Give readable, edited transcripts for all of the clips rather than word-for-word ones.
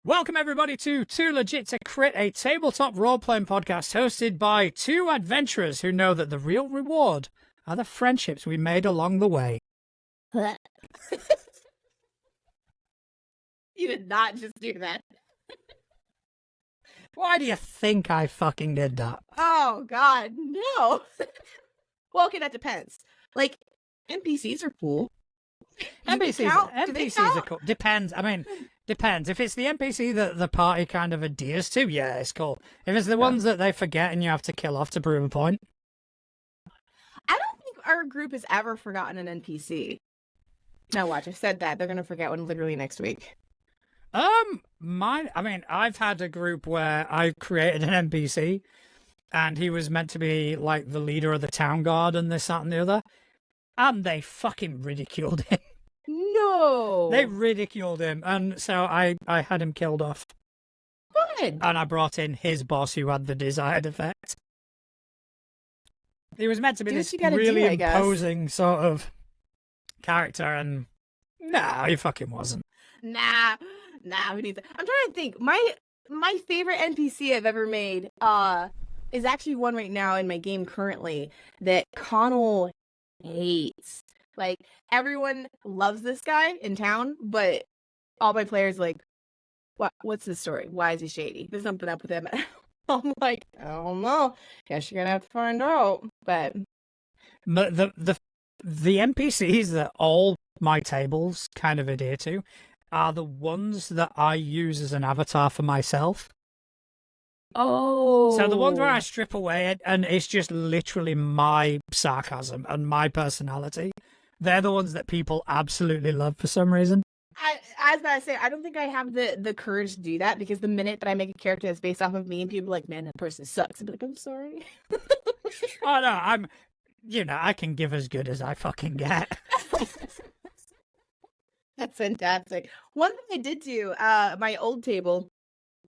Welcome everybody to Too Legit to Crit, a tabletop role-playing podcast hosted by two adventurers who know that the real reward are the friendships we made along the way. You did not just do that. Why do you think I fucking did that? Oh, God, no. Well, okay, that depends. Like, NPCs are cool. NPCs are cool. Depends. I mean, depends. If it's the NPC that the party kind of adheres to, yeah, it's cool. If it's the ones that they forget and you have to kill off to prove a point. I don't think our group has ever forgotten an NPC. Now watch, I said that. They're going to forget one literally next week. I've had a group where I created an NPC and he was meant to be like the leader of the town guard and this, that, and the other. And they fucking ridiculed him. No! They ridiculed him. And so I had him killed off. Good. And I brought in his boss who had the desired effect. He was meant to be this really imposing sort of character, and no, he fucking wasn't. Nah, we need to. I'm trying to think. My favorite NPC I've ever made is actually one right now in my game currently that Connell hates. Like, everyone loves this guy in town, but all my players like, what's his story? Why is he shady? There's something up with him. I'm like, I don't know. Guess you're gonna have to find out. But the NPCs that all my tables kind of adhere to are the ones that I use as an avatar for myself. Oh. So the ones where I strip away it and it's just literally my sarcasm and my personality, they're the ones that people absolutely love for some reason. I was gonna say, I don't think I have the courage to do that, because the minute that I make a character that's based off of me and people are like, man, that person sucks, I'd be like, I'm sorry. Oh no, I can give as good as I fucking get. That's fantastic. One thing I did do, my old table,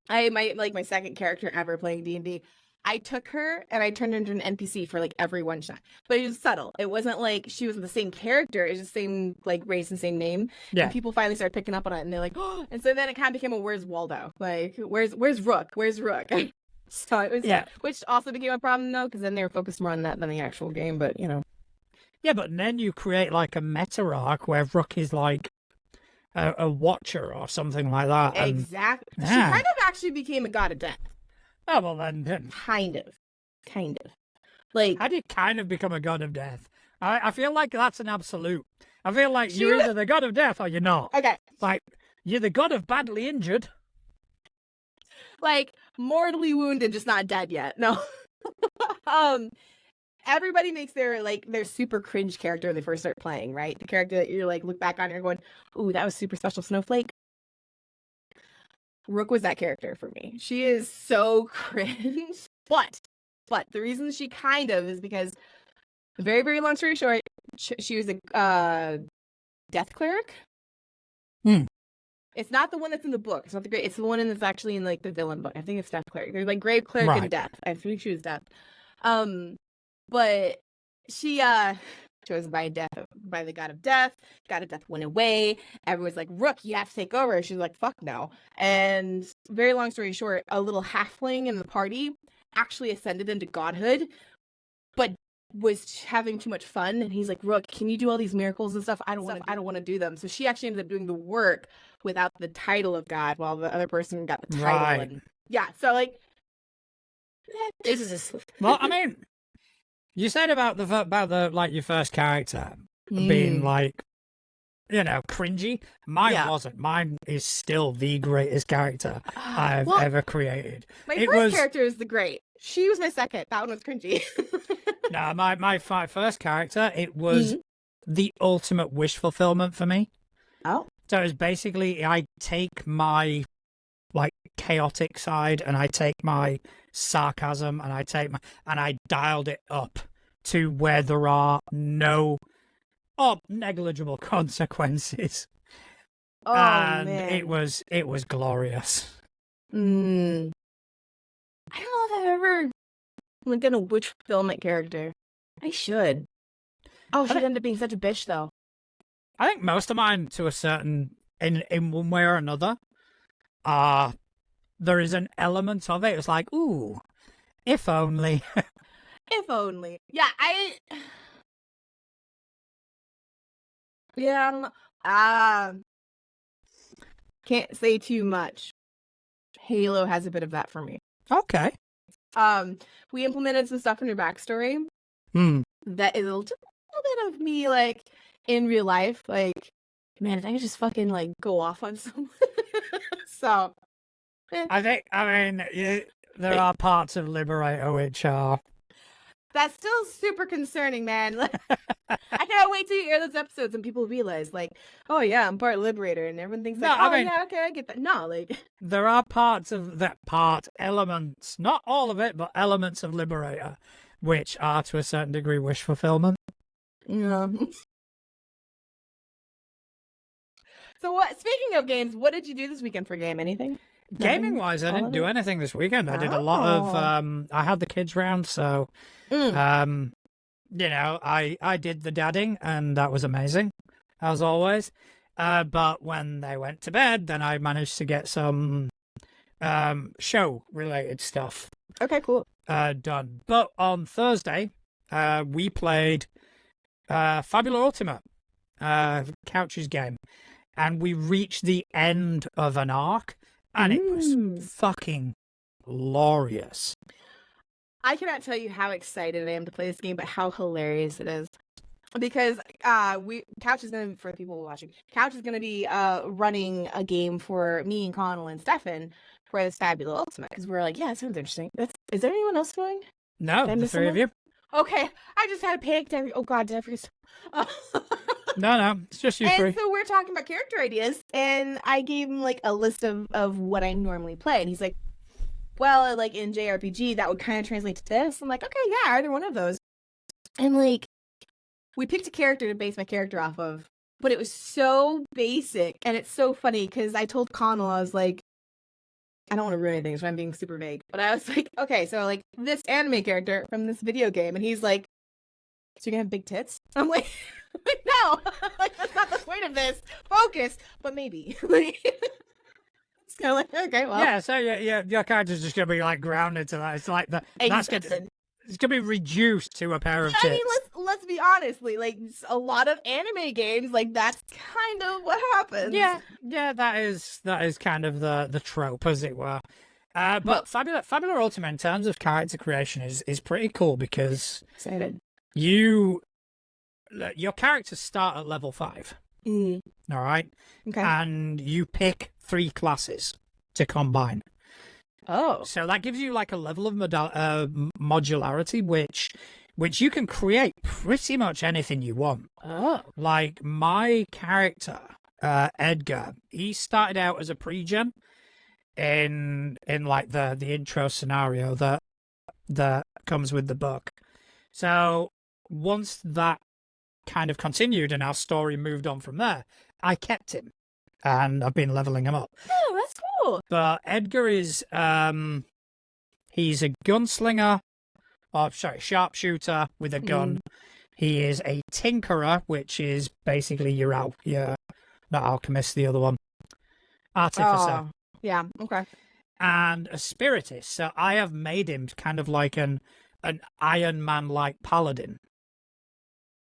my second character ever playing D&D, I took her and I turned her into an NPC for like every one shot. But it was subtle. It wasn't like she was the same character. It was just same like race and same name. Yeah. And people finally started picking up on it and they're like, oh, and so then it kind of became a where's Waldo? Like, where's Rook? Where's Rook? So it was, which also became a problem though, because then they were focused more on that than the actual game, but you know. Yeah, but then you create like a meta arc where Rook is like a watcher or something like that. Exactly. Yeah. She kind of actually became a god of death. Oh, well then. Kind of. Like, how do you kind of become a god of death? I feel like that's an absolute. I feel like you're either the god of death or you're not. Okay. Like, you're the god of badly injured. Like, mortally wounded, just not dead yet. No. Everybody makes their super cringe character when they first start playing, right? The character that you're like, look back on and you're going, ooh, that was super special snowflake. Rook was that character for me. She is so cringe. But the reason she kind of is because, very, very long story short, she was a death cleric. It's not the one that's in the book. It's not the great. It's the one that's actually in like the villain book. I think it's death cleric. There's like grave cleric and death. I think she was death. But she chosen by the god of death. God of death went away. Everyone's like, Rook, you have to take over. She's like, fuck no. And very long story short, a little halfling in the party actually ascended into godhood, but was having too much fun. And he's like, Rook, can you do all these miracles and stuff? I don't want to do them. So she actually ended up doing the work without the title of God, while the other person got the title. Right. And yeah. So like, this is just... Well, I mean, you said about the like your first character being like, cringy. Mine wasn't. Mine is still the greatest character I've ever created. My first character is the great. She was my second. That one was cringy. No, my first character, it was the ultimate wish fulfillment for me. Oh. So it was basically, I take my like chaotic side and I take my sarcasm and I dialed it up to where there are no negligible consequences. Oh, and man. it was glorious. I don't know if I've ever done a wish fulfillment character. I should. Oh, she'd end up being such a bitch though. I think most of mine to a certain in one way or another. there is an element of it. It's like, ooh, if only. If only. Yeah, yeah, can't say too much. Halo has a bit of that for me. Okay. We implemented some stuff in your backstory that is a little bit of me, like, in real life. Like, man, I could just fucking, like, go off on someone. So, I mean, there are parts of Liberator which are... That's still super concerning, man. I cannot wait till you air those episodes and people realize, like, oh yeah, I'm part Liberator, and everyone thinks, like, yeah, okay, I get that. No, like, there are parts of that elements, not all of it, but elements of Liberator, which are to a certain degree wish fulfillment. Yeah. So what? Speaking of games, what did you do this weekend for game? Anything? Gaming wise, I didn't do anything this weekend. I did a lot of. I had the kids round, so I did the dadding, and that was amazing, as always. But when they went to bed, then I managed to get some show related stuff. Okay, cool. Done. But on Thursday, we played Fabula Ultima, Couch's game. And we reached the end of an arc, and it was fucking glorious. I cannot tell you how excited I am to play this game, but how hilarious it is. Because Couch is going to, for the people watching, Couch is going to be running a game for me and Connell and Stefan for this Fabula Ultima. Because we're like, yeah, it sounds interesting. Is there anyone else going? No, the three of you. Okay, I just had a panic. Oh God, did I forget? No, it's just you three. And so we're talking about character ideas, and I gave him like a list of what I normally play, and he's like, well, like in JRPG, that would kind of translate to this. I'm like, okay, yeah, either one of those. And like, we picked a character to base my character off of, but it was so basic, and it's so funny because I told Connell, I was like, I don't want to ruin anything, so I'm being super vague. But I was like, okay, so like this anime character from this video game, and he's like, so you're gonna have big tits? I'm like, no, like that's not the point of this. Focus, but maybe. It's kind of like, okay, well, yeah. So your character's just gonna be like grounded to that. It's like it's gonna be reduced to a pair of tits. I mean, let's be honestly, like a lot of anime games, like that's kind of what happens. Yeah, that is kind of the trope, as it were. But Fabula Ultima, in terms of character creation, is pretty cool because excited. Your characters start at level 5. All right, okay, and you pick 3 classes to combine. Oh, so that gives you like a level of modularity, which you can create pretty much anything you want. Oh, like my character, Edgar, he started out as a pre-gen in like the intro scenario that comes with the book. So once that kind of continued and our story moved on from there, I kept him and I've been leveling him up. Oh, that's cool. But Edgar is he's a gunslinger, sharpshooter with a gun. He is a tinkerer, which is basically your not alchemist, the other one, artificer. Oh, yeah, okay. And a spiritist. So I have made him kind of like an Iron Man-like paladin.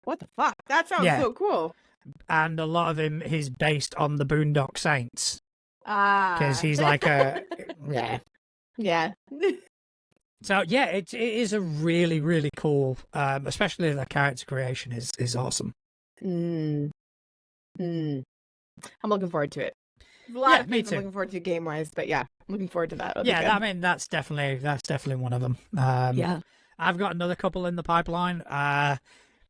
What the fuck? That sounds so cool. And a lot of him is based on the Boondock Saints. Because he's like yeah. So yeah, it is a really, really cool, especially the character creation is awesome. I'm looking forward to it. There's a lot of things I'm looking forward to game-wise, but yeah, I'm looking forward to that. I mean, that's definitely one of them. Yeah. I've got another couple in the pipeline.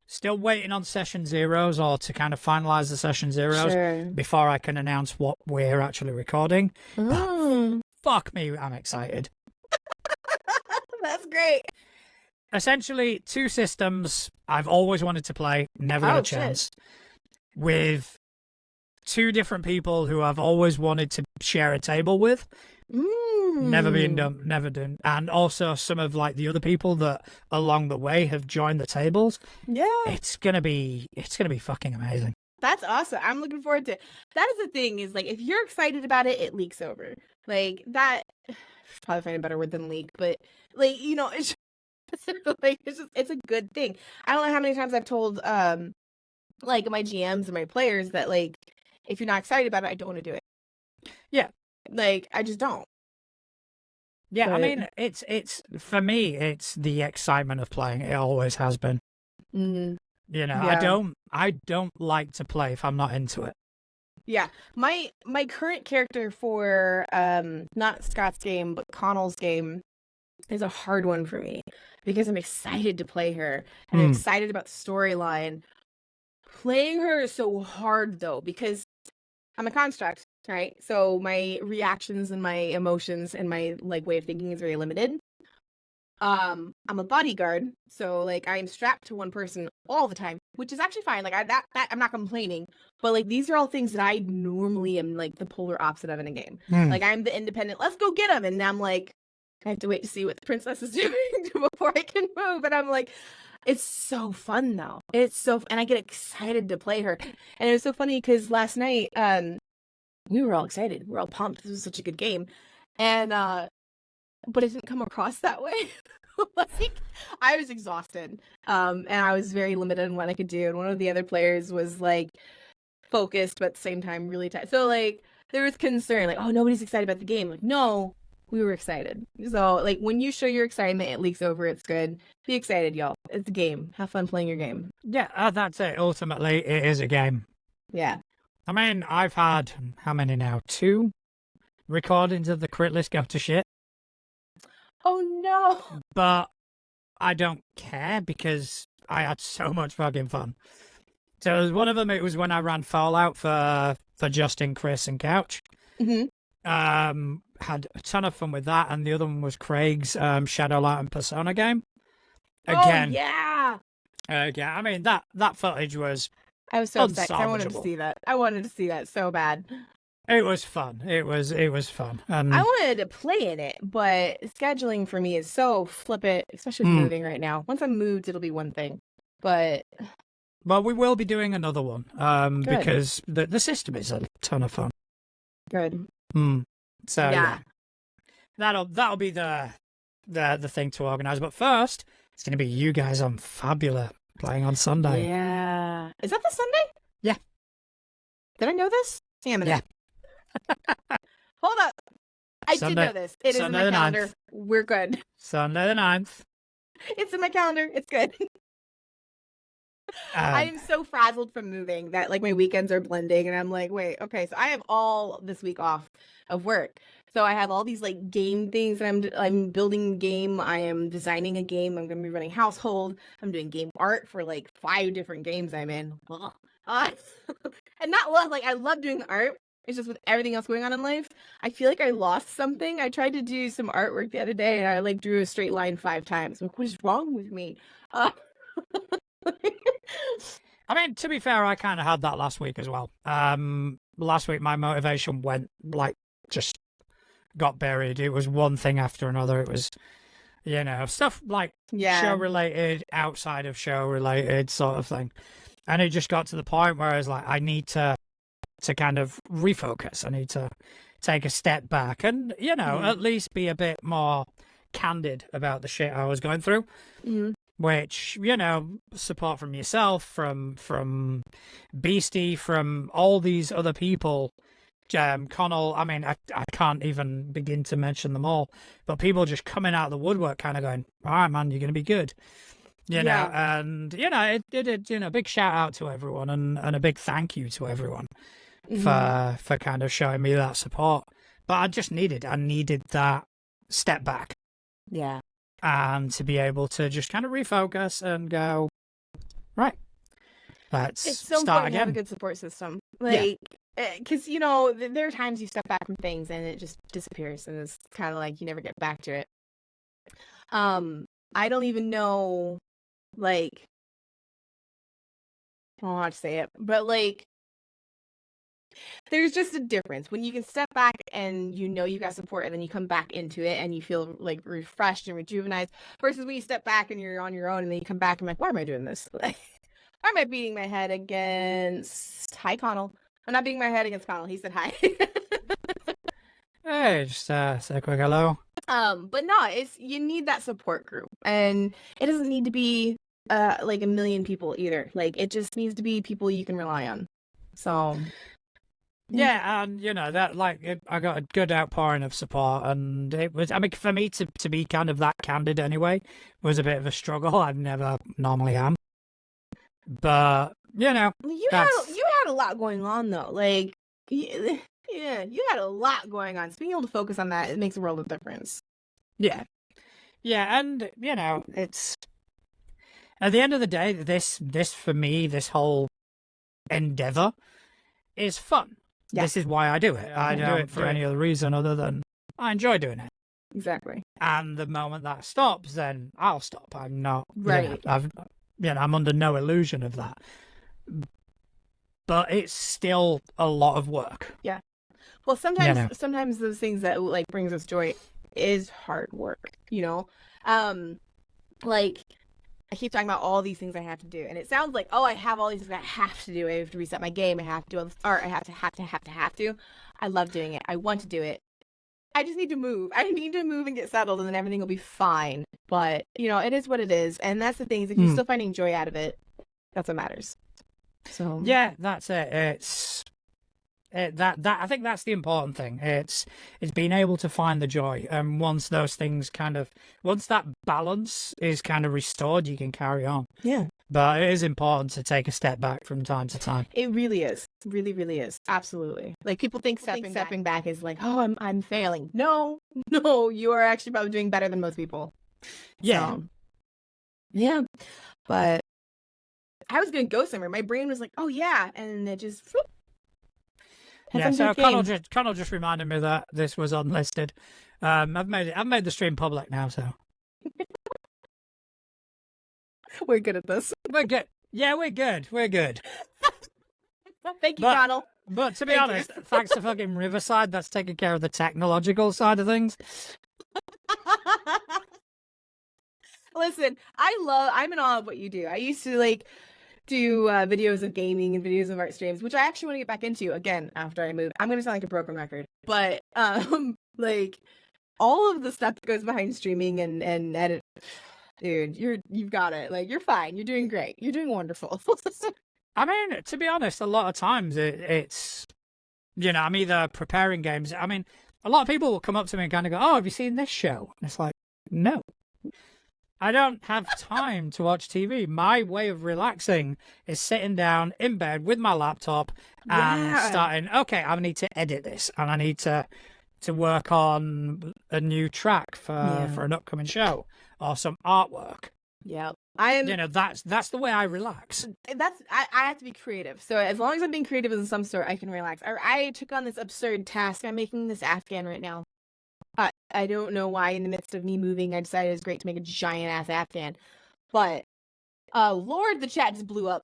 Still waiting on session zeros or to kind of finalize the session zeros before I can announce what we're actually recording. But fuck me, I'm excited. That's great. Essentially, 2 systems I've always wanted to play, never had a chance, with 2 different people who I've always wanted to share a table with. Never been done, never done. And also some of like the other people that along the way have joined the tables. Yeah. It's gonna be fucking amazing. That's awesome. I'm looking forward to it. That is the thing, is like if you're excited about it, it leaks over. Like that probably find a better word than leak, but like, it's like it's a good thing. I don't know how many times I've told like my GMs and my players that like if you're not excited about it, I don't want to do it. Yeah. Like I just don't. Yeah, I But mean, it's for me, it's the excitement of playing. It always has been. mm, You know, yeah. I don't like to play if I'm not into it. Yeah. My current character for not Scott's game, but Connell's game is a hard one for me because I'm excited to play her and I'm excited about the storyline. Playing her is so hard though because I'm a construct, right? So my reactions and my emotions and my like way of thinking is very limited. I'm a bodyguard, so like I'm strapped to one person all the time, which is actually fine. Like that I'm not complaining, but like these are all things that I normally am like the polar opposite of in a game. Like I'm the independent, let's go get him, and I'm like, I have to wait to see what the princess is doing before I can move, and I'm like, it's so fun though. It's so, and I get excited to play her, and it was so funny because last night, we were all excited, we were all pumped. This was such a good game, and but it didn't come across that way. Like I was exhausted, and I was very limited in what I could do. And one of the other players was like focused, but at the same time really tight. So like there was concern, like, oh, nobody's excited about the game. Like, no, we were excited. So like when you show your excitement, it leaks over. It's good. Be excited, y'all. It's a game. Have fun playing your game. Yeah, that's it. Ultimately, it is a game. Yeah. I mean, I've had how many now? 2 recordings of the crit list go to shit. Oh no. But I don't care because I had so much fucking fun. So one of them, it was when I ran Fallout for Justin, Chris, and Couch. Mm-hmm. Had a ton of fun with that, and the other one was Craig's Shadowlight and Persona game. Again, oh yeah. Yeah, I mean that footage was. I was so upset. I wanted to see that. I wanted to see that so bad. It was fun. It was fun. And I wanted to play in it, but scheduling for me is so flippant, especially with moving right now. Once I'm moved, it'll be one thing. But well, we will be doing another one because the system is a ton of fun. Good. So yeah, that'll be the thing to organize. But first, it's going to be you guys on Fabula playing on Sunday. Yeah, is that the Sunday? Yeah. Did I know this? Damn it. Yeah. Hold up. I Sunday, did know this. It Sunday is in my calendar. 9th. We're good. Sunday the 9th. It's in my calendar. It's good. I am so frazzled from moving that like my weekends are blending and I'm like, wait, okay, so I have all this week off of work. So I have all these like game things that I'm building a game, I am designing a game, I'm gonna be running household, I'm doing game art for like 5 different games I'm in. And not love, like I love doing art. It's just with everything else going on in life, I feel like I lost something. I tried to do some artwork the other day and I like drew a straight line 5 times. Like, what is wrong with me? I mean, to be fair, I kind of had that last week as well. Last week, my motivation went like just got buried. It was one thing after another. It was, stuff like show related, outside of show related sort of thing. And it just got to the point where I was like, I need to kind of refocus. I need to take a step back and, at least be a bit more candid about the shit I was going through. Which, support from yourself, from Beastie, from all these other people, Connell, I mean, I can't even begin to mention them all, but people just coming out of the woodwork kind of going, all right, man, you're going to be good. You know, and, it did, big shout out to everyone and a big thank you to everyone for kind of showing me that support. But I needed that step back. Yeah. And to be able to just kind of refocus and go, right, let's it's so start important again. To have a good support system. Like, because, there are times you step back from things and it just disappears and it's kind of like you never get back to it. I don't even know, like, I don't know how to say it, but like, there's just a difference when you can step back and you got support and then you come back into it and you feel like refreshed and rejuvenated versus when you step back and you're on your own and then you come back and like, why am I doing this? Like, Or am I beating my head against hi Connell? I'm not beating my head against Connell. He said hi. Hey, just say a quick hello. But no, it's you need that support group, and it doesn't need to be like a million people either. Like it just needs to be people you can rely on. So Yeah, and that I got a good outpouring of support, and it was. I mean, for me to be kind of that candid anyway was a bit of a struggle. I never normally am, but you had that's you had a lot going on though. Like yeah, you had a lot going on. So being able to focus on that, it makes a world of difference. yeah, and it's at the end of the day, this for me, this whole endeavor is fun. Yeah. This is why I do it. I don't do it for any other reason other than I enjoy doing it. Exactly. And the moment that stops, then I'll stop. I'm not right. I'm under no illusion of that. But it's still a lot of work. Yeah. Well, sometimes those things that like brings us joy is hard work. Like I keep talking about all these things I have to do, and it sounds like, oh, I have all these things I have to do. I have to reset my game. I have to do all this art. I have to. I love doing it. I want to do it. I just need to move. I need to move and get settled, and then everything will be fine. But it is what it is, and that's the thing. Is if you're still finding joy out of it, that's what matters. So yeah, that's it. It's that I think that's the important thing. It's being able to find the joy, and once that balance is kind of restored, you can carry on. Yeah, but it is important to take a step back from time to time. It really is. Really, really is. Absolutely. Like people think stepping back is like, oh, I'm failing. No, you are actually probably doing better than most people. Yeah, yeah, but I was gonna go somewhere. My brain was like, oh yeah, and it just. Yeah, so Connell just reminded me that this was unlisted. I've made the stream public now, so we're good at this. We're good. Yeah, we're good. Thank you, Connell. But to be honest, thanks to fucking Myrrorside, that's taking care of the technological side of things. Listen, I'm in awe of what you do. I used to do videos of gaming and videos of art streams, which I actually want to get back into again after I move. I'm gonna sound like a broken record, but like all of the stuff that goes behind streaming and edit, dude, you've got it. Like you're fine. You're doing great. You're doing wonderful. I mean, to be honest, a lot of times it's I'm either preparing games. I mean, a lot of people will come up to me and kind of go, "Oh, have you seen this show?" And it's like, no. I don't have time to watch TV. My way of relaxing is sitting down in bed with my laptop and starting, okay, I need to edit this and I need to work on a new track for an upcoming show or some artwork. Yeah. That's the way I relax. I have to be creative. So as long as I'm being creative of some sort, I can relax. I took on this absurd task. I'm making this Afghan right now. I don't know why in the midst of me moving, I decided it was great to make a giant ass Afghan. But, Lord, the chat just blew up.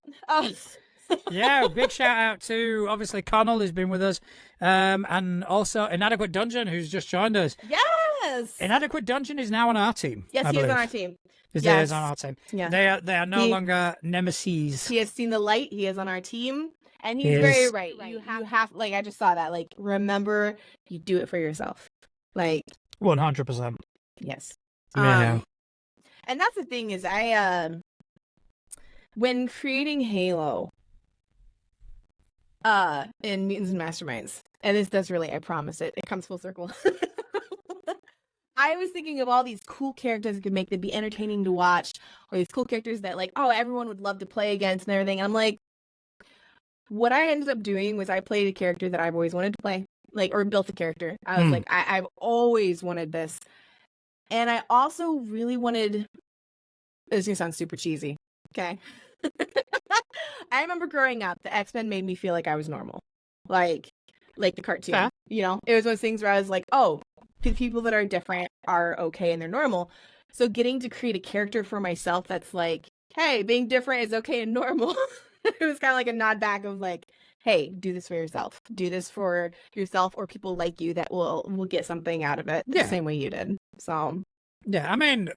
Yeah, big shout out to, obviously, Connell, who's been with us, and also Inadequate Dungeon, who's just joined us. Yes! Inadequate Dungeon is now on our team. Yes, he is on our team. He is on our team. Yeah. They are no longer nemesis. He has seen the light. He is on our team. And he's very right. You have, like, I just saw that. Like, remember, you do it for yourself. Like 100%. Yes. Yeah. And that's the thing is when creating Halo in Mutants and Masterminds, and this does really, I promise it comes full circle. I was thinking of all these cool characters that could make them be entertaining to watch, or these cool characters that everyone would love to play against and everything. And I'm like, what I ended up doing was I played a character that I've always wanted to play. Or built a character. I was like, I've always wanted this. And I also really wanted, this is going to sound super cheesy. Okay. I remember growing up, the X-Men made me feel like I was normal. Like the cartoon. It was one of those things where I was like, oh, the people that are different are okay and they're normal. So getting to create a character for myself that's like, hey, being different is okay and normal. It was kind of like a nod back of like, hey, do this for yourself. Do this for yourself or people like you that will get something out of it the same way you did. So, yeah, I mean,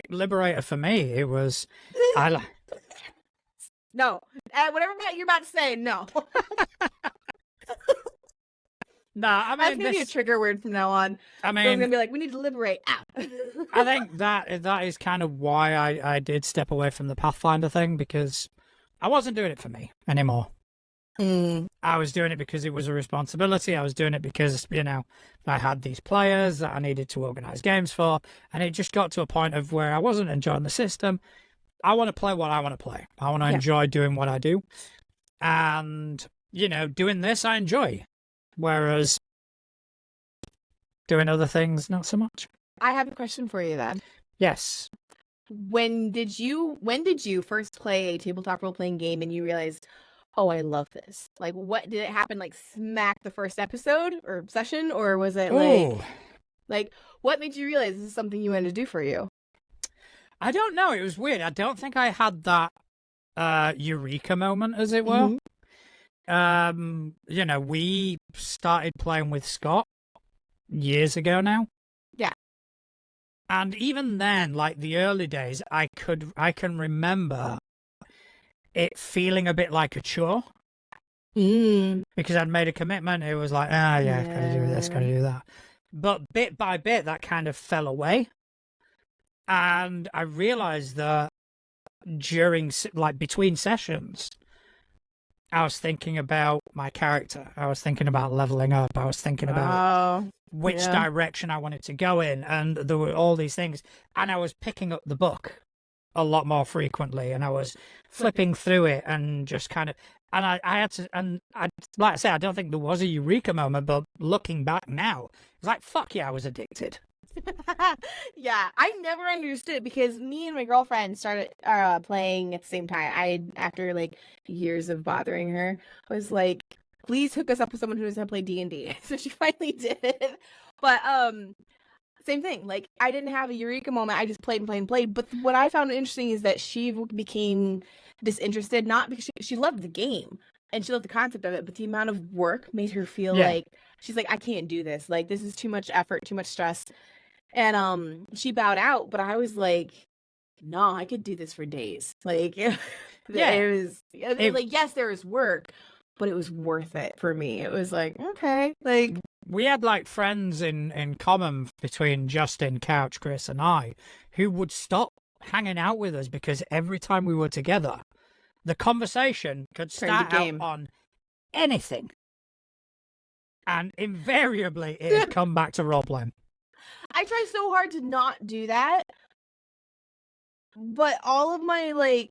Liberator for me, it was, No. Whatever you're about to say, no. Nah, I That's mean, gonna be a trigger word from now on. I Girl's mean, gonna be like, we need to liberate. I think that is kind of why I did step away from the Pathfinder thing, because I wasn't doing it for me anymore. I was doing it because it was a responsibility. I was doing it because, I had these players that I needed to organize games for, and it just got to a point of where I wasn't enjoying the system. I want to play what I want to play. I want to enjoy doing what I do. And, doing this I enjoy. Whereas doing other things, not so much. I have a question for you then. Yes. When did you first play a tabletop role-playing game and you realized, oh, I love this? Like, what did it happen? Like, smack the first episode or session, or was it like what made you realize this is something you wanted to do for you? I don't know. It was weird. I don't think I had that eureka moment, as it were. We started playing with Scott years ago now. Yeah. And even then, like the early days, I can remember it feeling a bit like a chore. Because I'd made a commitment. It was like, gotta do this, gotta do that. But bit by bit, that kind of fell away. And I realized that between sessions, I was thinking about my character. I was thinking about leveling up. I was thinking about which direction I wanted to go in. And there were all these things. And I was picking up the book a lot more frequently. And I was flipping through it and just kind of... And I had to... And like I say, I don't think there was a eureka moment. But looking back now, it's like, fuck yeah, I was addicted. Yeah, I never understood it because me and my girlfriend started playing at the same time. After like years of bothering her, was like, please hook us up with someone who knows how to play D&D. So she finally did. But same thing. Like, I didn't have a eureka moment. I just played and played and played. But what I found interesting is that she became disinterested, not because she loved the game and she loved the concept of it, but the amount of work made her feel like she's like, I can't do this. Like, this is too much effort, too much stress. And she bowed out, but I was like, no, I could do this for days. Like, it was like, yes, there is work, but it was worth it for me. It was like, okay, like, we had like friends in common between Justin, Couch, Chris, and I, who would stop hanging out with us because every time we were together, the conversation could start out on anything, and invariably it had come back to role playing. I try so hard to not do that, but all of my like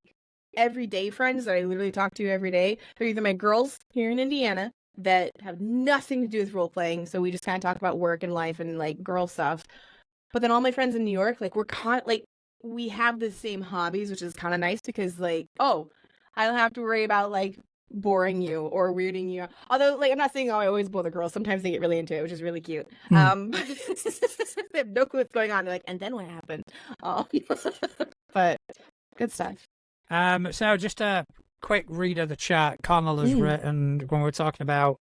everyday friends that I literally talk to every day, they're either my girls here in Indiana that have nothing to do with role playing, so we just kind of talk about work and life and like girl stuff. But then all my friends in New York, like we have the same hobbies, which is kind of nice because like, oh, I don't have to worry about like boring you or weirding you out. Although, like, I'm not saying I always bore the girls. Sometimes they get really into it, which is really cute. They have no clue what's going on. They're like, and then what happened? But good stuff. So just a quick read of the chat. Connell has written when we're talking about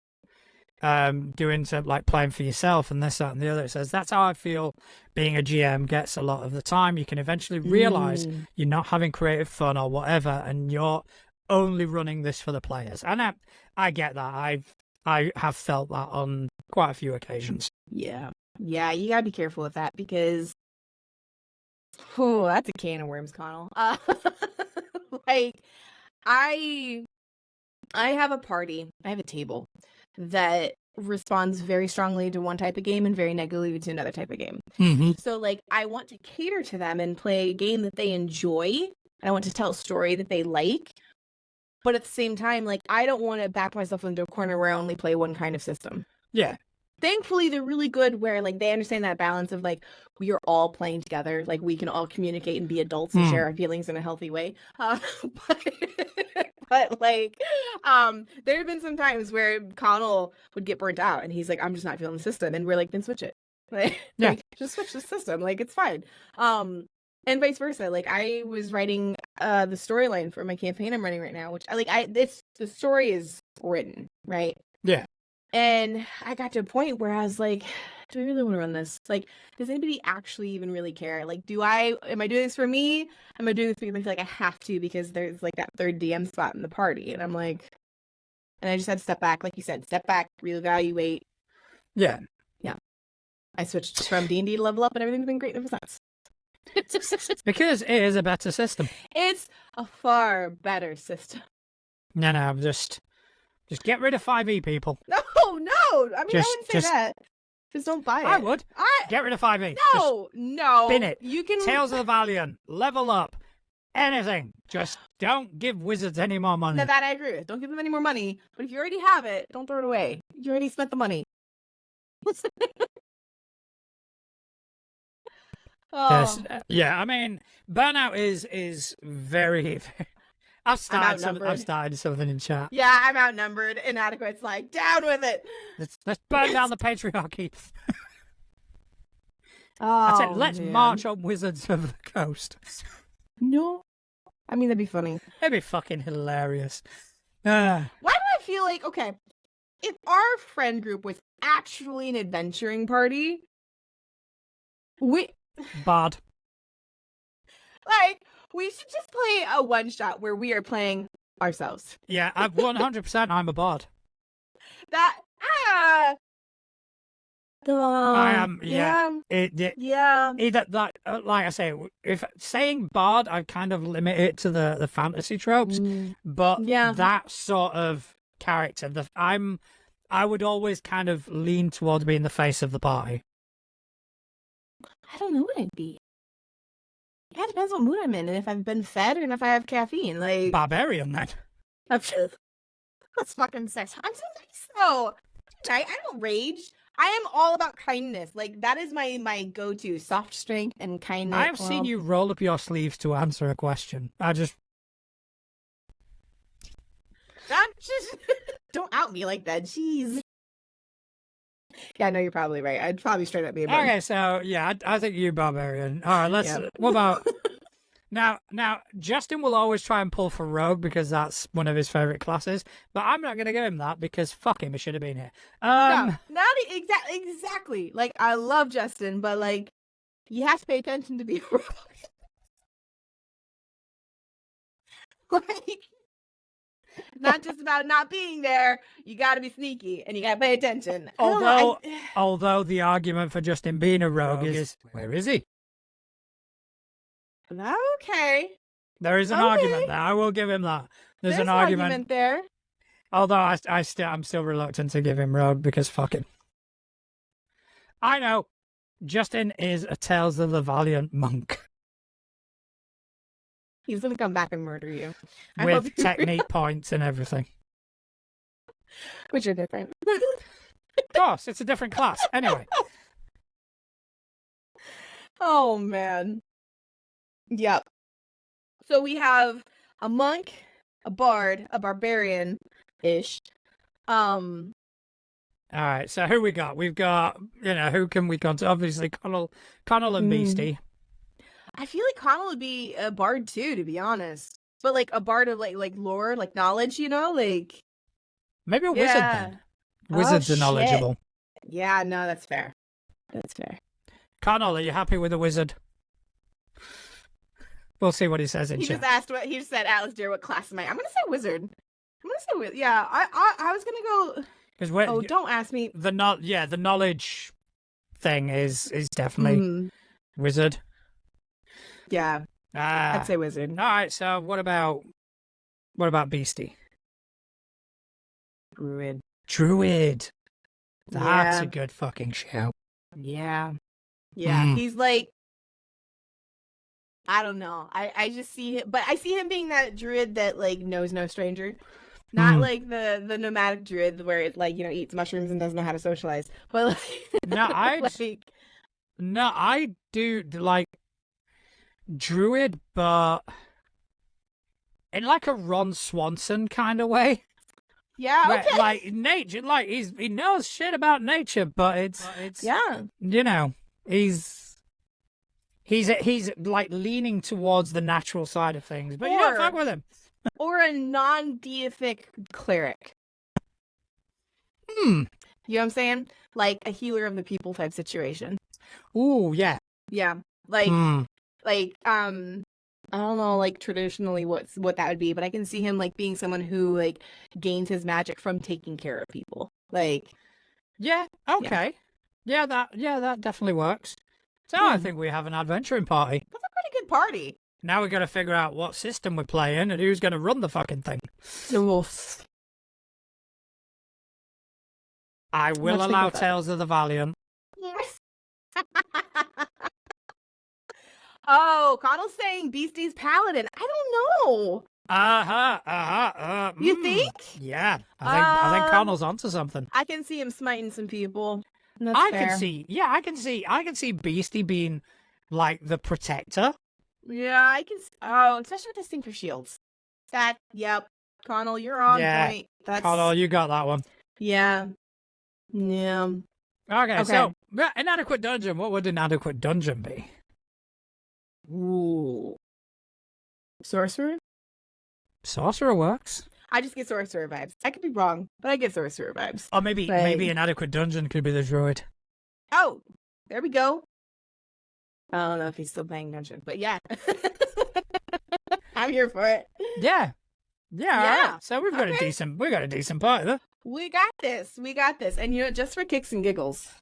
doing some like playing for yourself and this, that, and the other. It says that's how I feel being a GM gets a lot of the time. You can eventually realize you're not having creative fun or whatever, and you're only running this for the players. And I get that. I have felt that on quite a few occasions. Yeah, you gotta be careful with that because that's a can of worms, Connell. Like, I have a party, I have a table that responds very strongly to one type of game and very negatively to another type of game. So like, I want to cater to them and play a game that they enjoy, and I want to tell a story that they like. But at the same time, like, I don't want to back myself into a corner where I only play one kind of system. Yeah. Thankfully, they're really good where, like, they understand that balance of, like, we are all playing together. Like, we can all communicate and be adults and share our feelings in a healthy way. But like, there have been some times where Connell would get burnt out and he's like, I'm just not feeling the system. And we're like, then switch it. Like, just switch the system. Like, it's fine. And vice versa. Like, I was writing the storyline for my campaign I'm running right now, which the story is written, right? Yeah. And I got to a point where I was like, do I really want to run this? Like, does anybody actually even really care? Like, am I doing this for me? Am I doing this because I feel like I have to because there's like that third DM spot in the party? And I'm like, and I just had to step back, like you said, step back, reevaluate. Yeah. Yeah. I switched from D&D to Level Up, and everything's been great ever since. Because it is a better system. It's a far better system. No, just get rid of 5e, people. No. I mean, I wouldn't say that. Just don't buy it. I would. Get rid of 5e. No. Bin it. You can Tales of the Valiant. Level up. Anything. Just don't give wizards any more money. Now that I agree with. Don't give them any more money. But if you already have it, don't throw it away. You already spent the money. Yeah, I mean, burnout is very. I've started something in chat. Yeah, I'm outnumbered. Inadequate's like, down with it. Let's burn down the patriarchy. I said, let's march on wizards of the coast. No. I mean, that'd be funny. That'd be fucking hilarious. Why do I feel like, okay, if our friend group was actually an adventuring party, Bard. Like, we should just play a one-shot where we are playing ourselves. Yeah, 100% I'm a bard. I am, yeah. Either that, like I say, if saying bard, I kind of limit it to the fantasy tropes, but that sort of character, I would always kind of lean towards being the face of the party. I don't know what I'd be. Yeah, it depends what mood I'm in, and if I've been fed, and if I have caffeine. Like barbarian, then. That's fucking sex. I'm so nice though. I don't rage. I am all about kindness. Like, that is my go-to. Soft strength and kindness. I've seen you roll up your sleeves to answer a question. Don't out me like that. Jeez. Yeah, no, you're probably right. I'd probably straight up be a barbarian. Okay, so yeah, I think you barbarian. All right, let's. What about now? Justin will always try and pull for rogue because that's one of his favorite classes. But I'm not gonna give him that because fuck him, he should have been here. No, not exactly. Like, I love Justin, but like, you have to pay attention to be a rogue. Like, not just about not being there. You got to be sneaky and you got to pay attention. Although the argument for Justin being a rogue is, where is he? Okay. There is an argument there. I will give him that. There's an argument there. Although I'm still reluctant to give him rogue because fuck him. I know. Justin is a Tales of the Valiant monk. He's going to come back and murder you. With technique points and everything. Which are different. Of course, it's a different class. Anyway. Oh, man. Yep. So we have a monk, a bard, a barbarian-ish. All right, so who we got? We've got, who can we contact? Obviously, Connell and Beastie. I feel like Connell would be a bard too, to be honest. But like a bard of like lore, like knowledge, like maybe a wizard then. Wizards are knowledgeable. Yeah, no, that's fair. That's fair. Connell, are you happy with a wizard? We'll see what he says in chat. He just said, Alistair, what class am I? I'm gonna say wizard. I'm gonna say wizard. Yeah, I was gonna go. Don't ask me. The knowledge thing is definitely wizard. Yeah, I'd say wizard. All right, so what about Beastie? Druid. That's a good fucking shout. Yeah. He's like, I don't know. I just see him, but I see him being that druid that like knows no stranger. Not like the nomadic druid where it like eats mushrooms and doesn't know how to socialize. But like, I do like druid, but in like a Ron Swanson kind of way. Yeah, okay. Like nature, like he knows shit about nature, but it's he's like leaning towards the natural side of things, but you don't fuck with him. Or a non-deific cleric. Hmm. You know what I'm saying? Like a healer of the people type situation. Ooh, yeah. Yeah. Like, Hmm. I don't know, like traditionally what that would be, but I can see him like being someone who like gains his magic from taking care of people. Like, Yeah. Okay. Yeah. That definitely works. So I think we have an adventuring party. that's a pretty good party. Now we got to figure out what system we're playing and who's going to run the fucking thing. I will allow Tales of the Valiant. Oh, Connell's saying Beastie's Paladin. I don't know. You think? Yeah, I think Connell's onto something. I can see him smiting some people. That's I fair. can see Beastie being like the protector. Yeah, I can. Oh, especially with this thing for shields. Yep. Connell, you're on point. Connell, you got that one. Yeah. Yeah. Okay, so inadequate dungeon. What would an inadequate dungeon be? Ooh. Sorcerer? Sorcerer works. I just get sorcerer vibes. I could be wrong, but I get sorcerer vibes. Or maybe inadequate dungeon could be the druid. Oh, there we go. I don't know if he's still playing dungeon, but yeah. I'm here for it. Yeah. Yeah. Right. So we got a decent party there. We got this. And you know, just for kicks and giggles.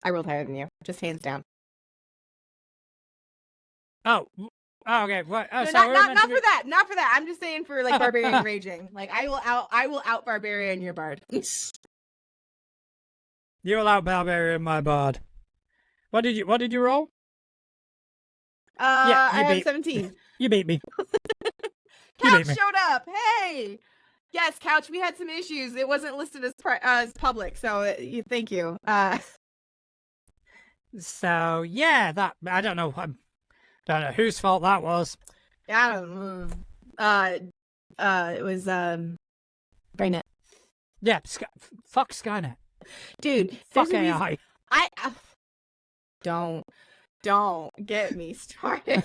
I rolled higher than you. Just hands down. Oh, okay. What? Oh, No, so not for that. Not for that. I'm just saying for like barbarian raging. Like I will out barbarian your bard. You will out barbarian my bard. What did you roll? I had 17. You beat me. Couch showed up. Hey. Yes, Couch. We had some issues. It wasn't listed as public, so thank you. So yeah, that I don't know. Don't know whose fault that was. I don't know. It was Braynet. Yeah, fuck Skynet. Dude, fuck AI. Don't get me started.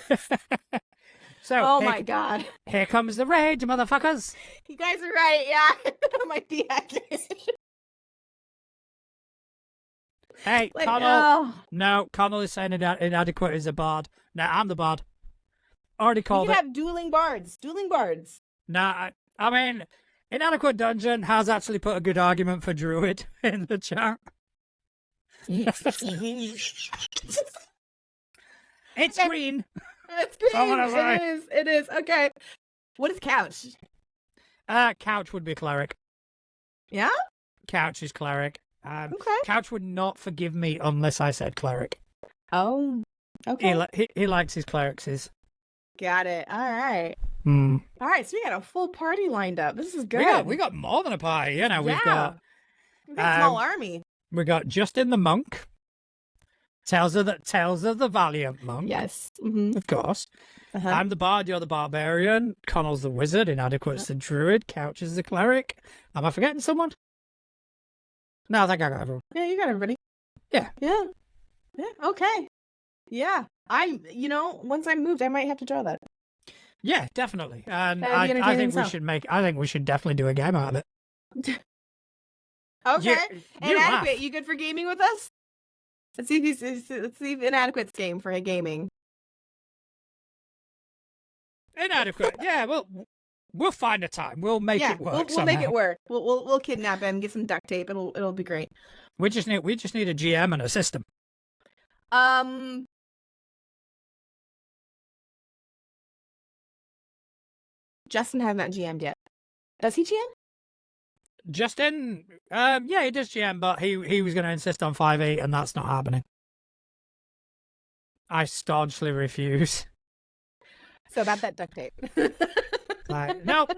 So, oh my god. Here comes the rage, motherfuckers. You guys are right, yeah. That might be accurate. Hey, like, Connell. No, Connell is saying inadequate is a bard. No, I'm the bard. Already called it. You can have dueling bards. No, I mean, inadequate dungeon has actually put a good argument for druid in the chat. It's green. It's green. It is. Okay. What is couch? Couch would be cleric. Yeah? Couch is cleric. Okay. Couch would not forgive me unless I said cleric. Oh. Okay. He likes his clerics. Got it. All right. All right, so we got a full party lined up. This is good. We got more than a party. You know, we've got a small army. We got Justin the monk. Tales of the Valiant monk. Yes. Of course. I'm the bard, you're the barbarian. Connell's the wizard, Inadequate's the druid, Couch is the cleric. Am I forgetting someone? No, I think I got everyone. Yeah, you got everybody. Yeah. Okay. Yeah. Once I moved, I might have to draw that. Yeah, definitely. And I think we should definitely do a game out of it. Okay. Inadequate, you good for gaming with us? Let's see if Inadequate's game for gaming. Inadequate. Yeah, we'll find a time. We'll make it work. We'll make it work. We'll kidnap him, get some duct tape. It'll be great. We just need a GM and a system. Justin hasn't GM'd yet. Does he GM? Justin, yeah, he does GM, but he was going to insist on 5e, and that's not happening. I staunchly refuse. So about that duct tape. Nope.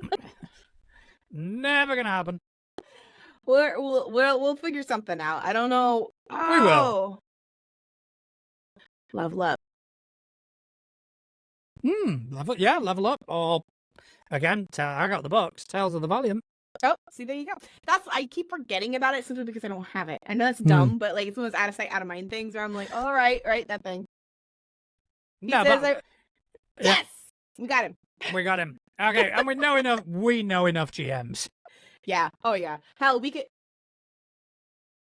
Never going to happen. We'll figure something out. I don't know. We will. Level up. Level up. Or again, I got the books. Tales of the Valiant. Oh, see, there you go. I keep forgetting about it simply because I don't have it. I know that's dumb, but like it's one of those out of sight, out of mind things where I'm like, all right, that thing. Yes, we got him. We got him. Okay, and we know enough. We know enough GMs. Yeah. Oh yeah. Hell, we could.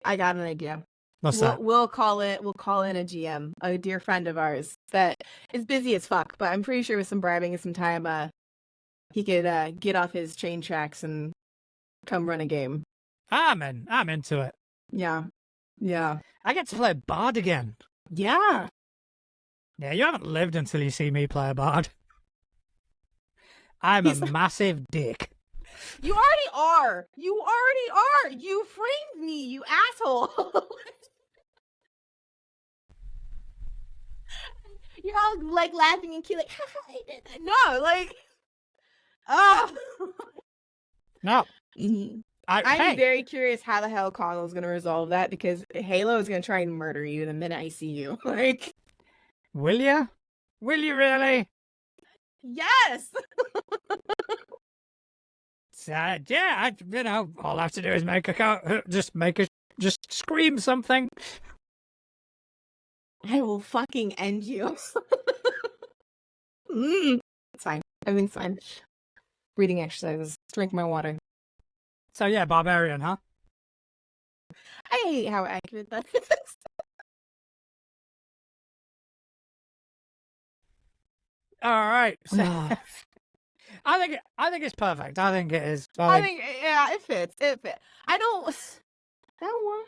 I got an idea. What's that? We'll call it. We'll call in a GM, a dear friend of ours that is busy as fuck. But I'm pretty sure with some bribing and some time, he could get off his train tracks and come run a game. I'm in. I'm into it. Yeah. Yeah. I get to play Bard again. Yeah. Yeah, you haven't lived until you see me play a Bard. I'm a massive dick. You already are. You already are. You framed me, you asshole. You're all like laughing and like, I did that. No, like, No. I'm very curious how the hell Connell's gonna resolve that, because Halo is gonna try and murder you the minute I see you. Like, will you? Will you really? Yes. Yeah, all I have to do is make a just scream something. I will fucking end you. It's fine. Everything's fine. Breathing exercises. Drink my water. So yeah, barbarian, huh? I hate how accurate that is. All right. So, I think it's perfect. I think it is. I think yeah, it fits. It fits. I don't. That one.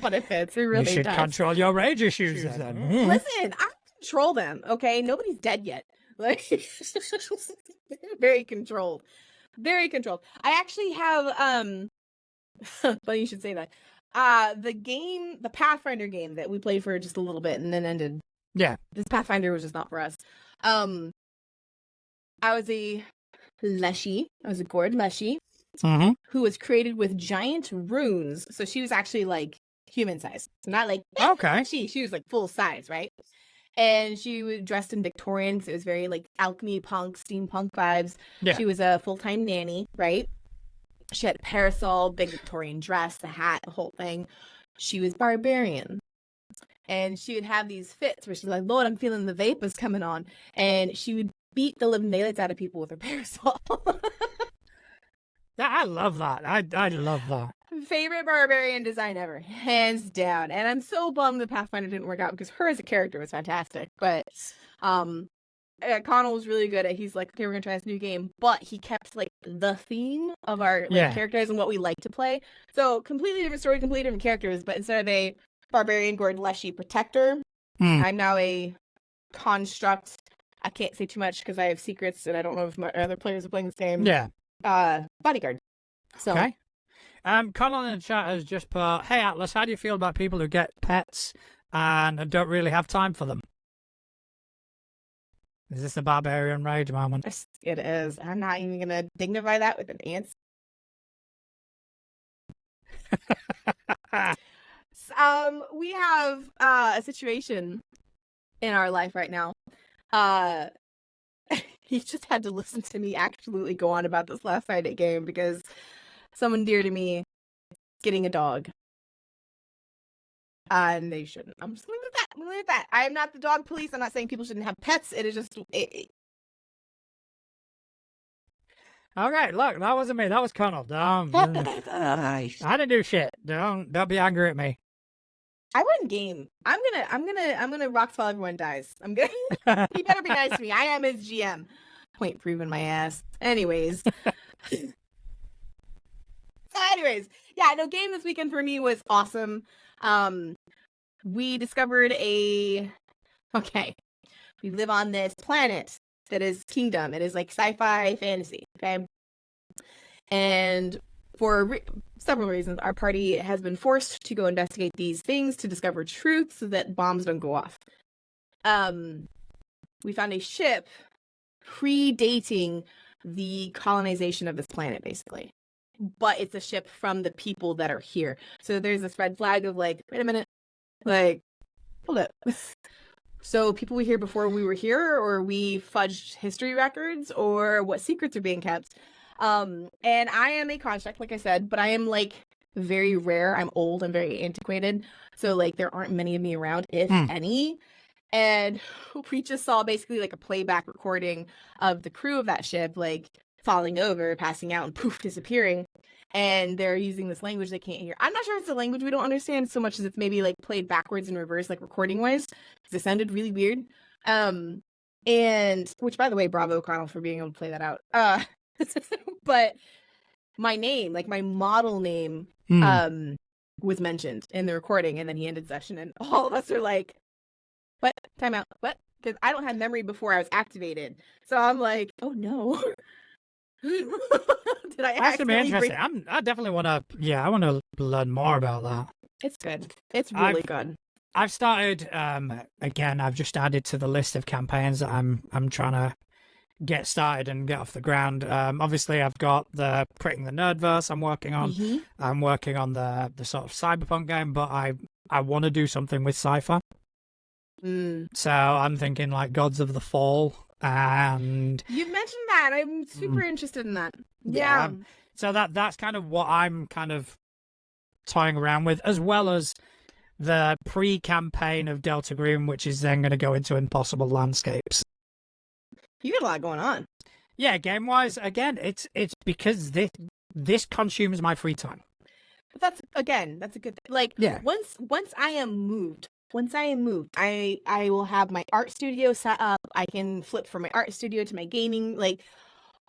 But it fits. It really does. You should control your rage issues then. Listen, I control them. Okay, nobody's dead yet. Like, very controlled. Very controlled. I actually have funny you should say that. The Pathfinder game that we played for just a little bit and then ended. Yeah. This Pathfinder was just not for us. I was a Leshy. I was a Gourd Leshy. Who was created with giant runes. So she was actually like human size. So not like okay. She was like full size, right? And she was dressed in Victorian, because it was very like alchemy punk, steampunk vibes. Yeah. She was a full-time nanny, right? She had a parasol, big Victorian dress, the hat, the whole thing. She was barbarian. And she would have these fits where she's like, Lord, I'm feeling the vapors coming on. And she would beat the living daylights out of people with her parasol. Yeah, I love that. I love that. Favorite barbarian design ever, hands down. And I'm so bummed the Pathfinder didn't work out, because her as a character was fantastic. But Connell was really good at, he's like, okay, we're gonna try this new game, but he kept like the theme of our characters and what we like to play. So completely different story, completely different characters, but instead of a barbarian Gord Leshy protector, I'm now a construct. I can't say too much because I have secrets and I don't know if my other players are playing this game. Yeah. Bodyguard. So okay. Colin in the chat has just put, hey Atlas, how do you feel about people who get pets and don't really have time for them? Is this a barbarian rage moment? It is. I'm not even gonna dignify that with an answer. We have a situation in our life right now. He just had to listen to me absolutely go on about this last night at game, because someone dear to me getting a dog. And they shouldn't. I'm just gonna leave it at that. I'm gonna leave it at that. I am not the dog police. I'm not saying people shouldn't have pets. It is just Okay, look, that wasn't me. That was Connell. I didn't do shit. Don't be angry at me. I won game. I'm gonna rock till everyone dies. I'm gonna. He better be nice to me. I am his GM. Point proven my ass. Anyways. Yeah, no, game this weekend for me was awesome. We discovered we live on this planet that is kingdom. It is like sci-fi fantasy, okay? And for several reasons, our party has been forced to go investigate these things to discover truth so that bombs don't go off. We found a ship predating the colonization of this planet, basically. But it's a ship from the people that are here. So there's this red flag of like, wait a minute, like, hold up. So people were here before we were here, or we fudged history records, or what secrets are being kept. And I am a construct, like I said, but I am like very rare. I'm old and very antiquated. So like there aren't many of me around, if any. And we just saw basically like a playback recording of the crew of that ship, like falling over, passing out, and poof, disappearing. And they're using this language they can't hear. I'm not sure if it's a language we don't understand so much as it's maybe like played backwards and reverse, like recording wise, because it sounded really weird. And which, by the way, bravo O'Connell for being able to play that out. But my name, like my model name, was mentioned in the recording, and then he ended session, and all of us are like, "What? Time out? What?" Because I don't have memory before I was activated, so I'm like, "Oh no." Did I That's gonna be accidentally interesting. I definitely want to. Yeah, I want to learn more about that. It's good. It's really good. I've started. Again, I've just added to the list of campaigns that I'm trying to get started and get off the ground. Obviously, I've got the Creating the Nerdverse I'm working on. I'm working on the sort of cyberpunk game, but I want to do something with sci-fi. So I'm thinking like Gods of the Fall. And you've mentioned that. I'm super interested in that. Yeah. So that's kind of what I'm kind of toying around with, as well as the pre-campaign of Delta Green, which is then going to go into Impossible Landscapes. You got a lot going on. Yeah, game-wise, again, it's because this consumes my free time. But that's a good thing. Like, once I am moved, I will have my art studio set up. I can flip from my art studio to my gaming, like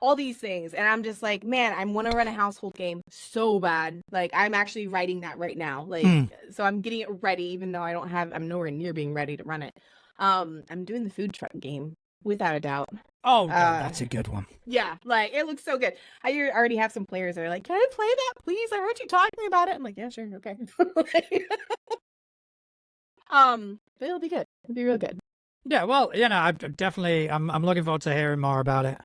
all these things. And I'm just like, man, I want to run a household game so bad. Like, I'm actually writing that right now. Like, so I'm getting it ready, even though I'm nowhere near being ready to run it. I'm doing the food truck game, without a doubt. Oh, God, that's a good one. Yeah, like, it looks so good. I already have some players that are like, can I play that, please? I heard you talking about it. I'm like, yeah, sure, okay. But it'll be good. It'll be real good. Yeah, well, I'm looking forward to hearing more about it.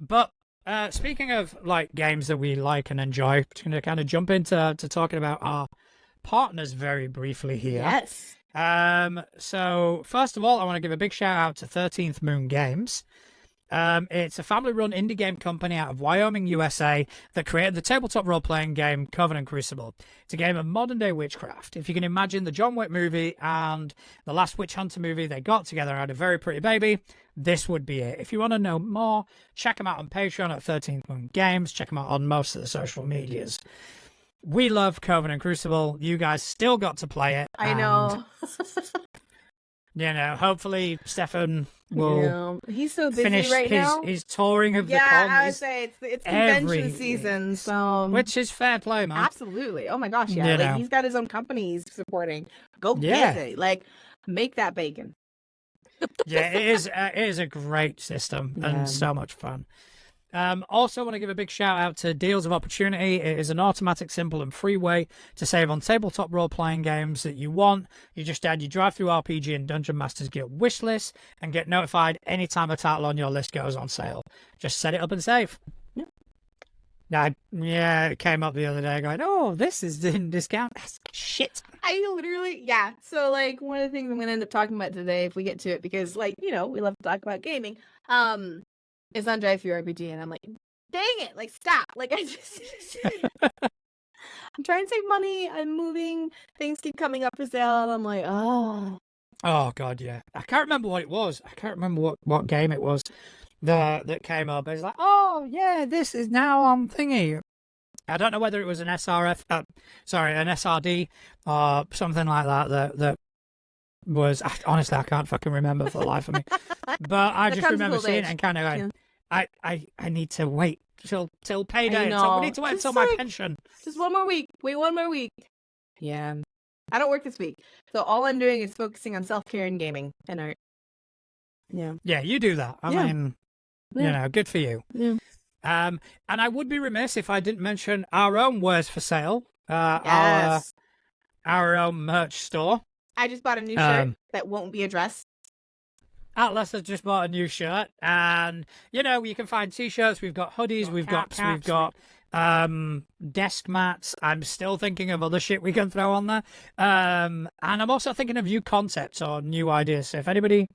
But speaking of like games that we like and enjoy, just gonna kind of jump into talking about our partners very briefly here. Yes. So first of all, I want to give a big shout out to 13th Moon Games. It's a family-run indie game company out of Wyoming, USA, that created the tabletop role-playing game Covenant Crucible. It's a game of modern-day witchcraft. If you can imagine the John Wick movie and the last Witch Hunter movie they got together had a very pretty baby, this would be it. If you want to know more, check them out on Patreon at 13th Moon Games. Check them out on most of the social medias. We love Covenant Crucible. You guys still got to play it. I know. Hopefully Stefan will he's so busy finish right now. his touring of the cons. Yeah, I would say it's convention season, so which is fair play, man. Absolutely. Oh my gosh, yeah. Like, he's got his own company he's supporting. Go get it. Like, make that bacon. Yeah, it is a great system and so much fun. Also want to give a big shout out to Deals of Opportunity. It is an automatic, simple and free way to save on tabletop role-playing games that you want. You just add your Drive-Thru RPG and Dungeon Masters Guild wish list and get notified anytime a title on your list goes on sale. Just set it up and save. It came up the other day going, oh, this is in discount. Shit. I literally, so like one of the things I'm going to end up talking about today, if we get to it, because like, we love to talk about gaming, it's on Drive-Thru RPG, and I'm like, dang it, like, stop. Like, I just, I'm trying to save money, I'm moving, things keep coming up for sale, and I'm like, oh. Oh, God, yeah. I can't remember what it was. I can't remember what game it was that came up. It's like, oh, yeah, this is now on thingy. I don't know whether it was an an SRD or something like that was, honestly, I can't fucking remember for the life of me. But I just remember seeing it and kind of going, I need to wait till payday. So we need to wait until my pension. Just one more week. Wait one more week. Yeah. I don't work this week. So all I'm doing is focusing on self-care and gaming and art. Yeah. Yeah, you do that. I mean, good for you. Yeah. And I would be remiss if I didn't mention our own wares for sale. Yes. Our own merch store. I just bought a new shirt that won't be addressed. Atlas has just bought a new shirt, and you can find t-shirts. We've got hoodies, we've got desk mats. I'm still thinking of other shit we can throw on there, and I'm also thinking of new concepts or new ideas. So if anybody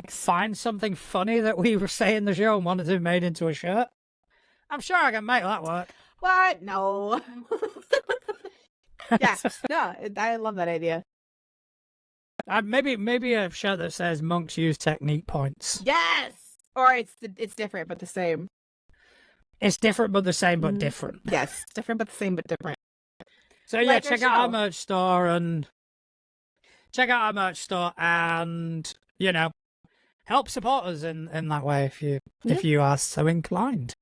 finds something funny that we were saying in the show and wanted to be made into a shirt, I'm sure I can make that work. What? No. Yeah, no, I love that idea. Maybe a shirt that says monks use technique points. Yes. Or it's different but the same. It's different but the same but different. Yes, different but the same but different. So yeah, check out our merch store and help support us in that way if you are so inclined.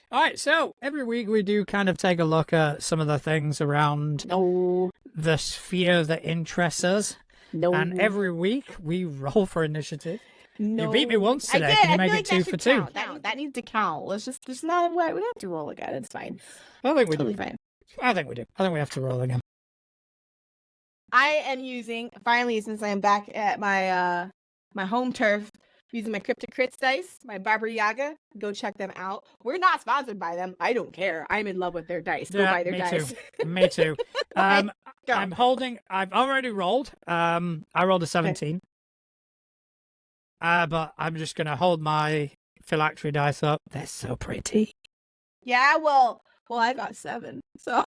All right, so every week we do kind of take a look at some of the things around the sphere that interests us. And every week we roll for initiative. You beat me once today. Can you make it 2 for 2? That needs to count. Let's just not we don't have to roll again. It's fine. I think we do. Fine. I think we do. I think we have to roll again. I am finally, since I am back at my my home turf, using my Cryptic Crits dice, my Baba Yaga. Go check them out. We're not sponsored by them. I don't care. I'm in love with their dice. Go buy their dice. Me too. I've already rolled. I rolled a 17. But I'm just going to hold my phylactery dice up. They're so pretty. Yeah, well, I got 7. So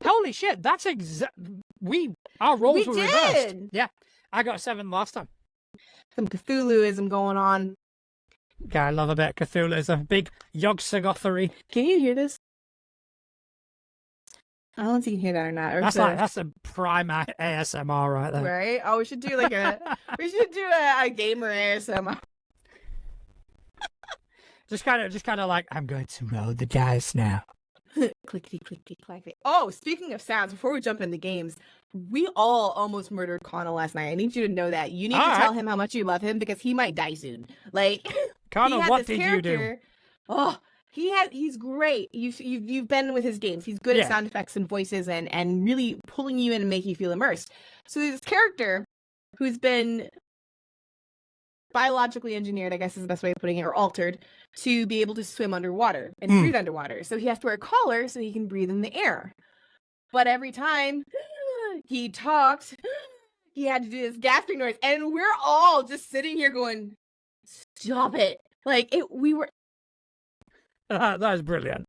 holy shit, that's our rolls were reversed. Yeah, I got 7 last time. Some Cthulhuism going on. Yeah, I love a bit of Cthulhuism. Big Yog-Sothothery. Can you hear this? I don't know if you can hear that or not. That's a prime ASMR right there. Right? Oh, we should do a gamer ASMR. Just kind of like, I'm going to roll the dice now. Clickety, clickety, clickety. Oh, speaking of sounds, before we jump into games, we all almost murdered Connor last night. I need you to know that. You need to tell him how much you love him because he might die soon. Like, Connor, what did you do? Oh, he's great. You've been with his games. He's good at sound effects and voices and really pulling you in and making you feel immersed. So there's this character who's been biologically engineered, I guess is the best way of putting it, or altered, to be able to swim underwater and breathe underwater. So he has to wear a collar so he can breathe in the air. But every time he talked, he had to do this gasping noise. And we're all just sitting here going, stop it. Like, we were... that was brilliant.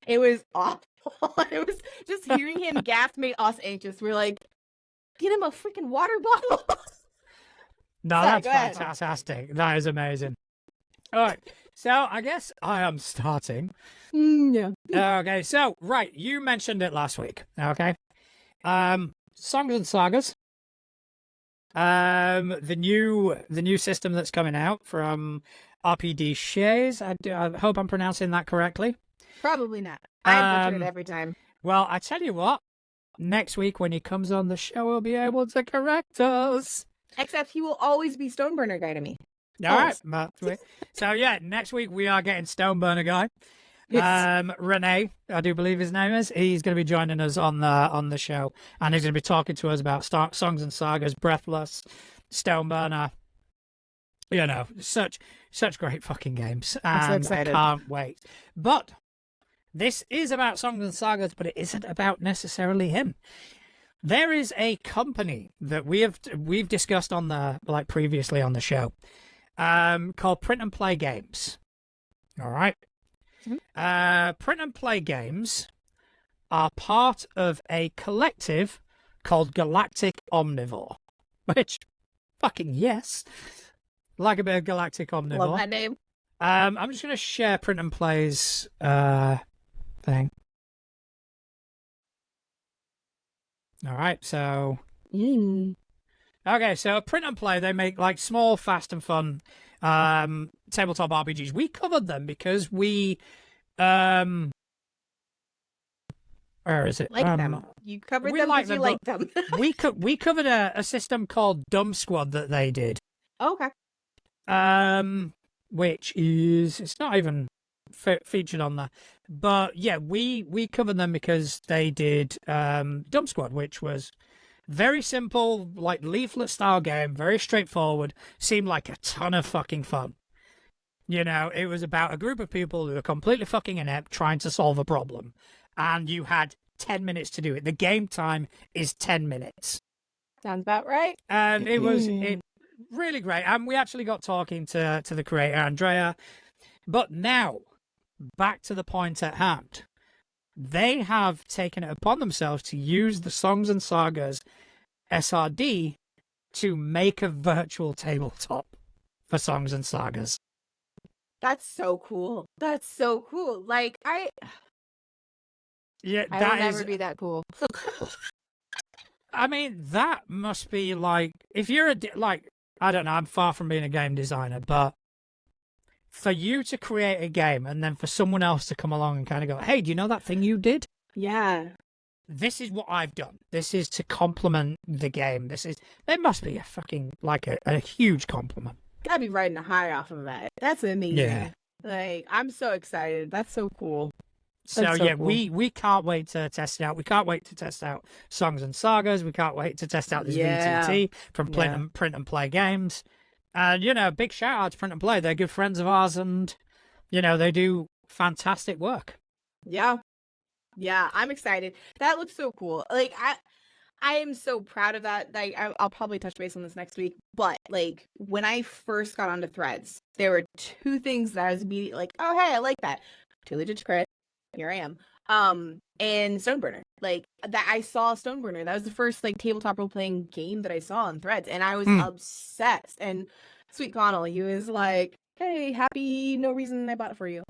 It was awful. It was just hearing him gasp made us anxious. We're like, get him a freaking water bottle. No, that's fantastic. That is amazing. All right. So I guess I am starting. Yeah. Okay. So, right. You mentioned it last week. Okay. Songs and Sagas. The new system that's coming out from RPD Shays. I hope I'm pronouncing that correctly. Probably not. I butcher it every time. Well, I tell you what. Next week when he comes on the show, we'll be able to correct us. Except he will always be Stoneburner Guy to me. All right. So, yeah, next week we are getting Stoneburner Guy. Yes. Renee, I do believe his name is. He's going to be joining us on the show. And he's going to be talking to us about Songs and Sagas, Breathless, Stoneburner. You know, such great fucking games. I'm so excited. I can't wait. But this is about Songs and Sagas, but it isn't about necessarily him. There is a company that we've discussed on previously on the show, called Print and Play Games. All right. Print and Play Games are part of a collective called Galactic Omnivore, which, fucking yes, like a bit of Galactic Omnivore. Love that name. I'm just going to share Print and Play's thing. All right, so... Okay, so Print and Play, they make like small, fast and fun tabletop RPGs. We covered them because we... where is it? Like them. You covered them because you like them. we covered a system called Dumb Squad that they did. Okay. Which is... It's not even featured on there. But yeah, we covered them because they did Dumb Squad, which was very simple, like leaflet style game, very straightforward, seemed like a ton of fucking fun. You know, it was about a group of people who are completely fucking inept trying to solve a problem. And you had 10 minutes to do it. The game time is 10 minutes. Sounds about right. And it was really great. And we actually got talking to the creator, Andrea. But now, back to the point at hand. They have taken it upon themselves to use the Songs and Sagas SRD to make a virtual tabletop for Songs and Sagas. That's so cool. That's so cool. Like I Yeah, will that never is. be that cool. I mean, that must be like if you're like I don't know. I'm far from being a game designer, but for you to create a game and then for someone else to come along and kind of go, "Hey, do you know that thing you did? Yeah. This is what I've done. This is to complement the game. It must be a fucking like a huge compliment." Gotta be riding a high off of that. That's amazing. Yeah. Like I'm so excited. That's so cool. So That's so yeah, cool. we can't wait to test it out. We can't wait to test out Songs and Sagas. We can't wait to test out this VTT from Print and Play Games. And big shout out to Print and Play. They're good friends of ours, and they do fantastic work. Yeah. Yeah, I'm excited. That looks so cool. Like I am so proud of that. Like I'll probably touch base on this next week. But like when I first got onto Threads, there were two things that I was immediately like, oh hey, I like that. Totally did credit. Here I am. And Stoneburner. Like that I saw Stoneburner. That was the first like tabletop role playing game that I saw on Threads, and I was obsessed. And Sweet Connell, he was like, hey, happy no reason I bought it for you.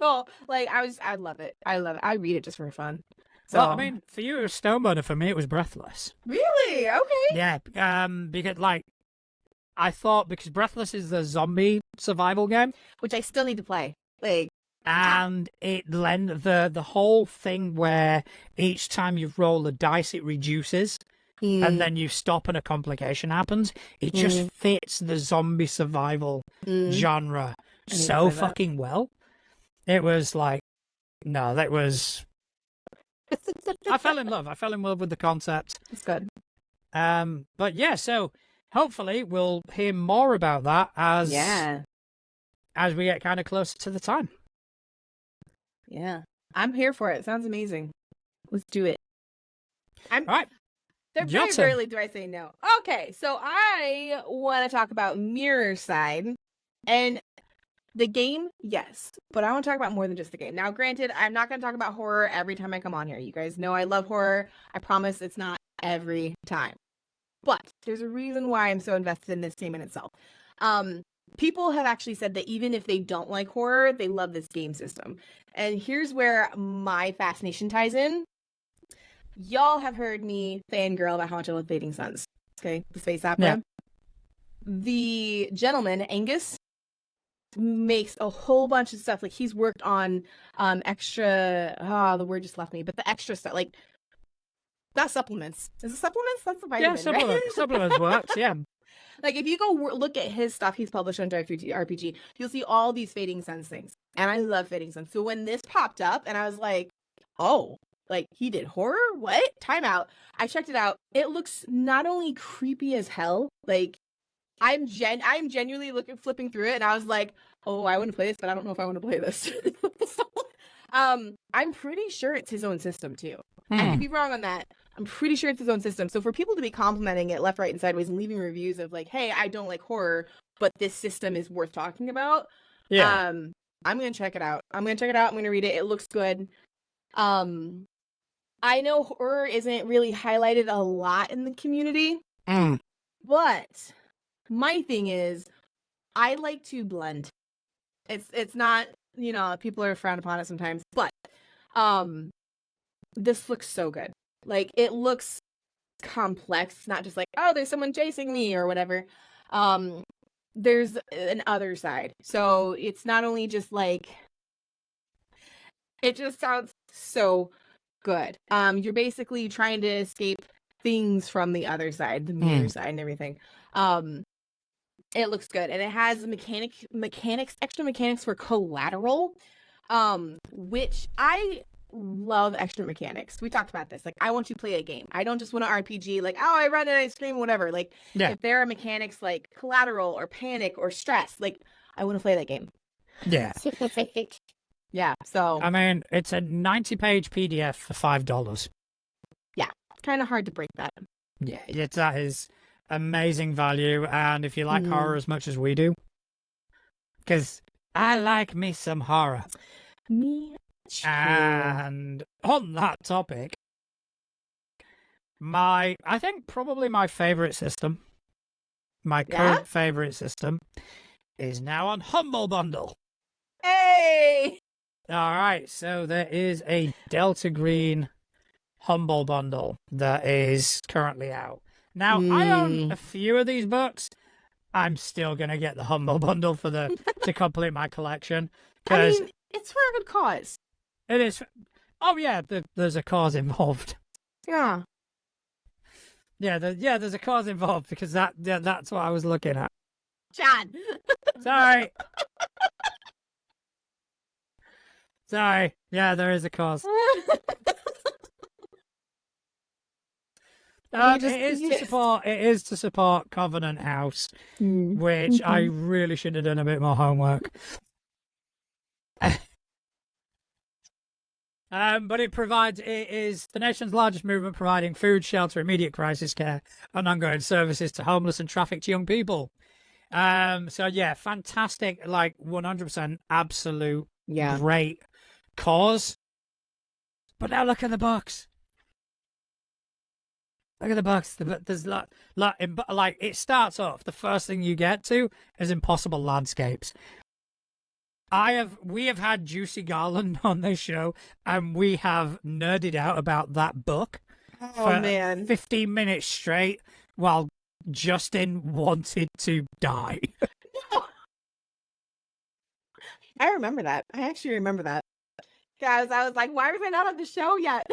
So like I love it. I love it. I read it just for fun. So Well, I mean, for you it was Stoneburner. For me, it was Breathless. really? Okay. Yeah, because like I thought because Breathless is the zombie survival game, Which I still need to play. Like and it lend the whole thing where each time you roll the dice, it reduces. And then you stop and a complication happens. It just fits the zombie survival genre so fucking well. It was like, no, that was. I fell in love. I fell in love with the concept. It's good. But yeah, so hopefully we'll hear more about that as we get kind of closer to the time. Yeah. I'm here for it. Sounds amazing. Let's do it. All right. Very rarely do I say no. Okay, so I want to talk about Myrrorside. And the game, yes. But I want to talk about more than just the game. Now, granted, I'm not going to talk about horror every time I come on here. You guys know I love horror. I promise it's not every time. But there's a reason why I'm so invested in this game in itself. People have actually said that even if they don't like horror, they love this game system. And here's where my fascination ties in. Y'all have heard me fangirl about how much I love Fading Suns. Okay, the space opera. Yeah. The gentleman, Angus, makes a whole bunch of stuff. Like he's worked on extra the word just left me, but the extra stuff, like not supplements. Is it supplements? That's the vitamin. Yeah, supplements. Right? Supplements works, yeah. Like if you go look at his stuff he's published on RPG, you'll see all these Fading Suns things. And I love Fading Suns. So when this popped up and I was like, oh, like he did horror? What? Time out. I checked it out. It looks not only creepy as hell, like I'm genuinely flipping through it and I was like, oh, I want to play this, but I don't know if I want to play this. I'm pretty sure it's his own system too. I could be wrong on that. I'm pretty sure it's his own system. So for people to be complimenting it left, right, and sideways and leaving reviews of like, hey, I don't like horror, but this system is worth talking about. Yeah. I'm going to check it out. I'm going to read it. It looks good. I know horror isn't really highlighted a lot in the community, but my thing is I like to blend. It's not, people are frowned upon it sometimes, but this looks so good. Like it looks complex. It's not just like, oh, there's someone chasing me or whatever. There's an other side. So it's not only just like, it just sounds so good. You're basically trying to escape things from the other side, the mirror side and everything. It looks good. And it has extra mechanics for collateral, which I love extra mechanics. We talked about this. Like, I want to play a game. I don't just want an RPG, like, oh, I run and I scream, whatever. Like, if there are mechanics like collateral or panic or stress, like, I want to play that game. Yeah. Yeah, so. I mean, it's a 90-page PDF for $5. Yeah, it's kind of hard to break that. Yeah, that is amazing value. And if you like horror as much as we do, because I like me some horror. Me too. And on that topic, I think probably my favorite system, my Yeah? current favorite system, is now on Humble Bundle. Hey! All right, so there is a Delta Green Humble Bundle that is currently out. Now, I own a few of these books. I'm still gonna get the Humble Bundle to complete my collection I because mean, it's for a good cause. it is. Oh yeah, there's a cause involved. Yeah. There's a cause involved because that's what I was looking at. John. Sorry. Sorry. Yeah, there is a cause. It is to support Covenant House, which I really should have done a bit more homework. But it is the nation's largest movement providing food, shelter, immediate crisis care, and ongoing services to homeless and trafficked young people. So yeah, fantastic, like 100% absolute great cause. But now look at the books. Look at the books. There's like it starts off. The first thing you get to is impossible landscapes. We have had Juicy Garland on this show, and we have nerded out about that book for 15 minutes straight while Justin wanted to die. I remember that. I actually remember that. Guys, I was like, why was I not on the show yet?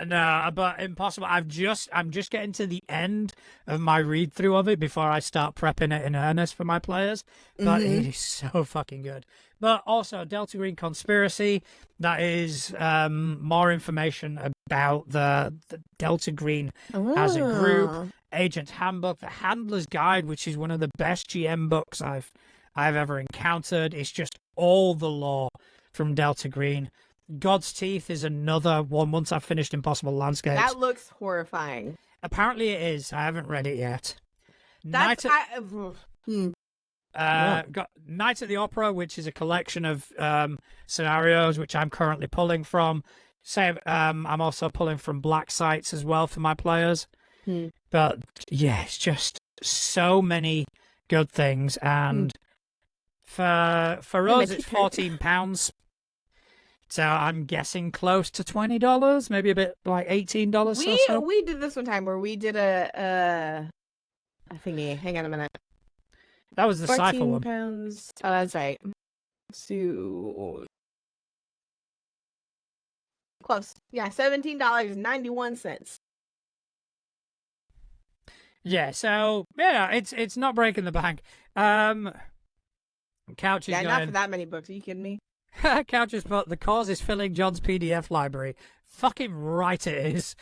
No, but impossible. I'm just getting to the end of my read through of it before I start prepping it in earnest for my players. But it is so fucking good. But also Delta Green Conspiracy, that is more information about the Delta Green as a group. Agent Handbook, the Handler's Guide, which is one of the best GM books I've ever encountered. It's just all the lore from Delta Green. God's Teeth is another one once I've finished Impossible Landscapes. That looks horrifying. Apparently it is. I haven't read it yet. Got Night at the Opera, which is a collection of scenarios which I'm currently pulling from. I'm also pulling from Black Sites as well for my players. But yeah, it's just so many good things, and for us it's £14. So I'm guessing close to $20, maybe a bit like $18 or so. We did this one time where we did a thingy. Hang on a minute. That was the Cypher one. £14. Oh, that's right. So close. Yeah, $17.91. Yeah, so yeah, it's not breaking the bank. Couch is going. Not for that many books. Are you kidding me? Couch is put, the cause is filling John's PDF library. Fucking right it is.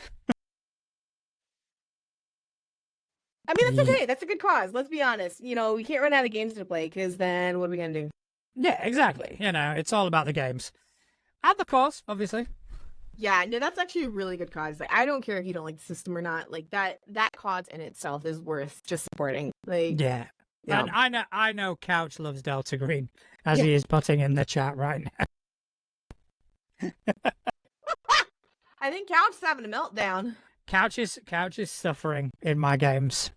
I mean, that's okay. That's a good cause. Let's be honest. You know, we can't run out of games to play because then what are we going to do? Yeah, exactly. You know, it's all about the games. And the cause, obviously. Yeah, no, that's actually a really good cause. Like, I don't care if you don't like the system or not. Like, that cause in itself is worth just supporting. Like, yeah. And I know Couch loves Delta Green, as he is putting in the chat right now. I think Couch is having a meltdown. Couch is suffering in my games.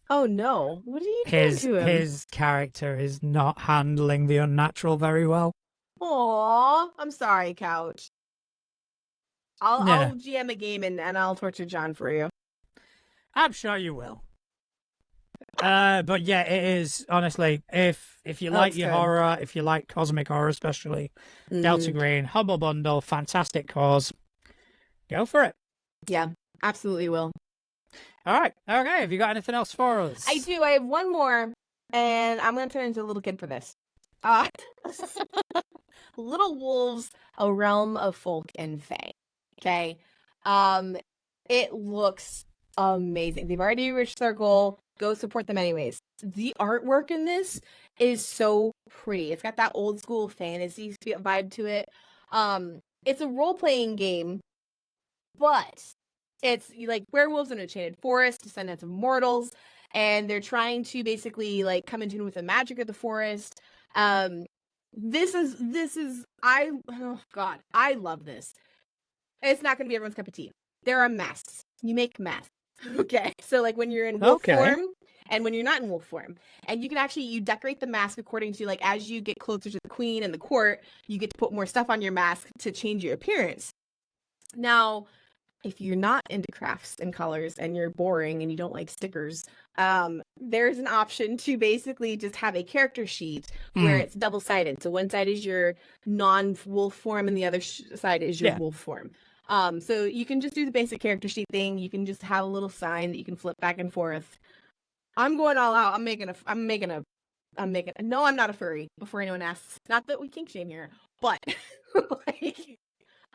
Oh no! What are you doing to him? His character is not handling the unnatural very well. Aw, I'm sorry, Couch. I'll GM a game and I'll torture John for you. I'm sure you will. But yeah, it is honestly, if you like your horror, if you like cosmic horror especially, Delta Green, Humble Bundle, fantastic cause. Go for it. Yeah, absolutely will. All right. Okay, have you got anything else for us? I do. I have one more, and I'm going to turn into a little kid for this. Little Wolves, A Realm of Folk and Fae. Okay. It looks amazing. They've already reached their goal. Go support them anyways. The artwork in this is so pretty. It's got that old school fantasy vibe to it. It's a role-playing game, but it's like werewolves in a enchanted forest, descendants of mortals, and they're trying to basically like come in tune with the magic of the forest. This is I love this. It's not going to be everyone's cup of tea. They're a mess. You make masks. Okay. So like when you're in wolf form and when you're not in wolf form. And you can actually you decorate the mask according to like as you get closer to the queen and the court, you get to put more stuff on your mask to change your appearance. Now, if you're not into crafts and colors and you're boring and you don't like stickers, there's an option to basically just have a character sheet where it's double-sided. So one side is your non-wolf form and the other side is your wolf form. So you can just do the basic character sheet thing. You can just have a little sign that you can flip back and forth. I'm going all out. No, I'm not a furry before anyone asks. Not that we kink shame here, but like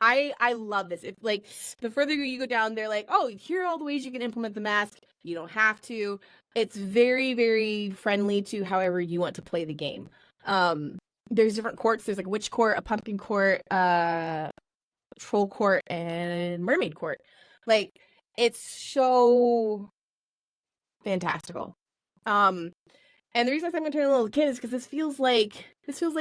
I love this. If like the further you go down, they're like, oh, here are all the ways you can implement the mask. You don't have to. It's very, very friendly to however you want to play the game. There's different courts. There's like a witch court, a pumpkin court, troll court, and mermaid court. Like it's so fantastical. And the reason I'm going to turn a little kid is because this feels like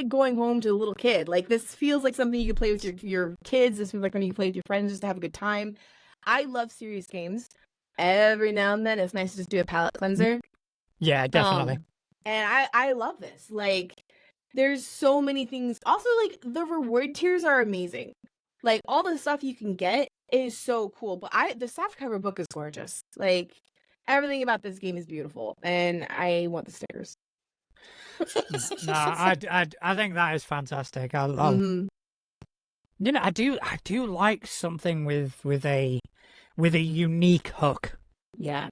going home to a little kid. Like this feels like something you can play with your kids. This feels like when you play with your friends just to have a good time. I love serious games. Every now and then it's nice to just do a palate cleanser. Yeah, definitely. And I love this. Like there's so many things. Also, like the reward tiers are amazing. Like all the stuff you can get is so cool. But the softcover book is gorgeous. Like everything about this game is beautiful, and I want the stickers. No, I think that is fantastic. You know, I do like something with a unique hook. Yeah.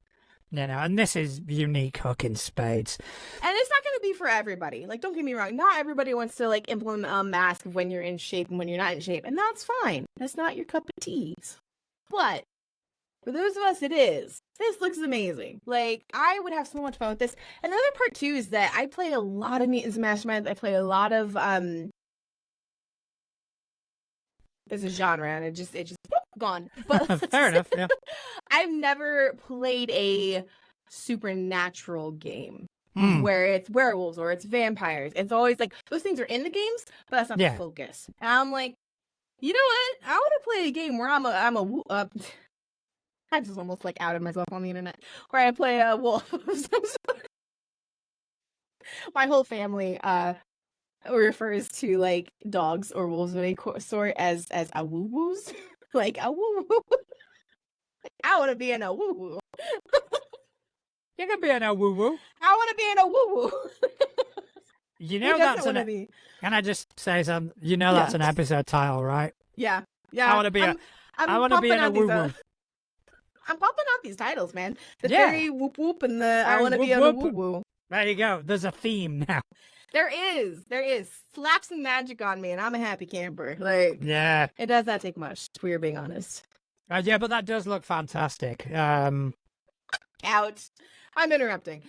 You know, and this is unique hook in spades. And it's not going to be for everybody. Like, don't get me wrong. Not everybody wants to like implement a mask when you're in shape and when you're not in shape, and that's fine. That's not your cup of tea. But for those of us it is. This looks amazing. Like, I would have so much fun with this. Another part, too, is that I play a lot of Mutants Masterminds. I play a lot of, there's a genre, and it just gone. But fair enough, yeah. I've never played a supernatural game where it's werewolves or it's vampires. It's always like, those things are in the games, but that's not the focus. And I'm like, you know what? I want to play a game where I just almost like outed myself on the internet where I play a wolf of some sort. My whole family refers to like dogs or wolves of any sort as Awoo-woos. Like Awoo-woo. I want to be an Awoo-woo. You can be an Awoo-woo. I want to be an Awoo-woo. You know that's Can I just say something? You know that's an episode title, right? Yeah. I want to be an Awoo-woo. I'm popping out these titles, man. The fairy whoop whoop and the I want to be a woo woo. There you go. There's a theme now. There is. Slap some magic on me and I'm a happy camper. Like, yeah. It does not take much, if we're being honest. Yeah, but that does look fantastic. Ouch. I'm interrupting.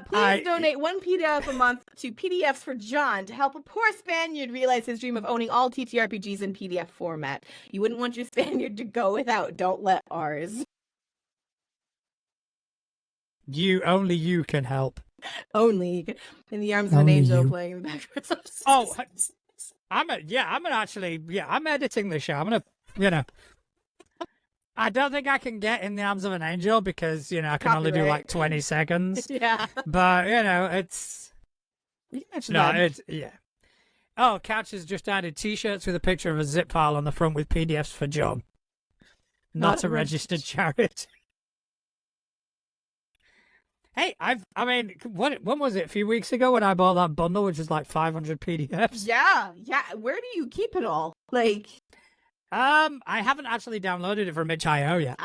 Please donate 1 PDF a month to PDFs for John to help a poor Spaniard realize his dream of owning all TTRPGs in PDF format. You wouldn't want your Spaniard to go without. Don't let ours. Only you can help. Only in the arms of an angel playing in the background. Oh, I'm editing the show. I'm gonna, I don't think I can get in the arms of an angel because I can only do like 20 seconds. Yeah, but it's it's Oh, Couch has just added T-shirts with a picture of a zip file on the front with PDFs for John. Not a registered charity. Hey, when was it? A few weeks ago when I bought that bundle, which is like 500 PDFs. Yeah. Where do you keep it all? Like, I haven't actually downloaded it from itch.io yet.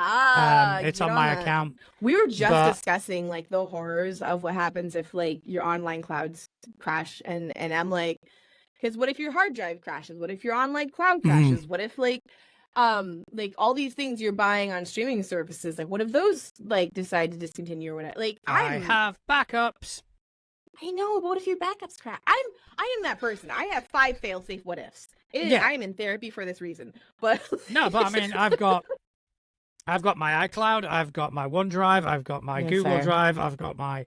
It's on my account. We were just discussing like the horrors of what happens if like your online clouds crash, and I'm like, because what if your hard drive crashes? What if your online cloud crashes? What if like all these things you're buying on streaming services, like what if those like decide to discontinue or whatever? Like I have backups. I know, but what if your backups crash? I am that person. I have 5 fail-safe what ifs. I am in therapy for this reason. But no, but I mean I've got my iCloud, I've got my OneDrive, I've got my Google Drive, I've got my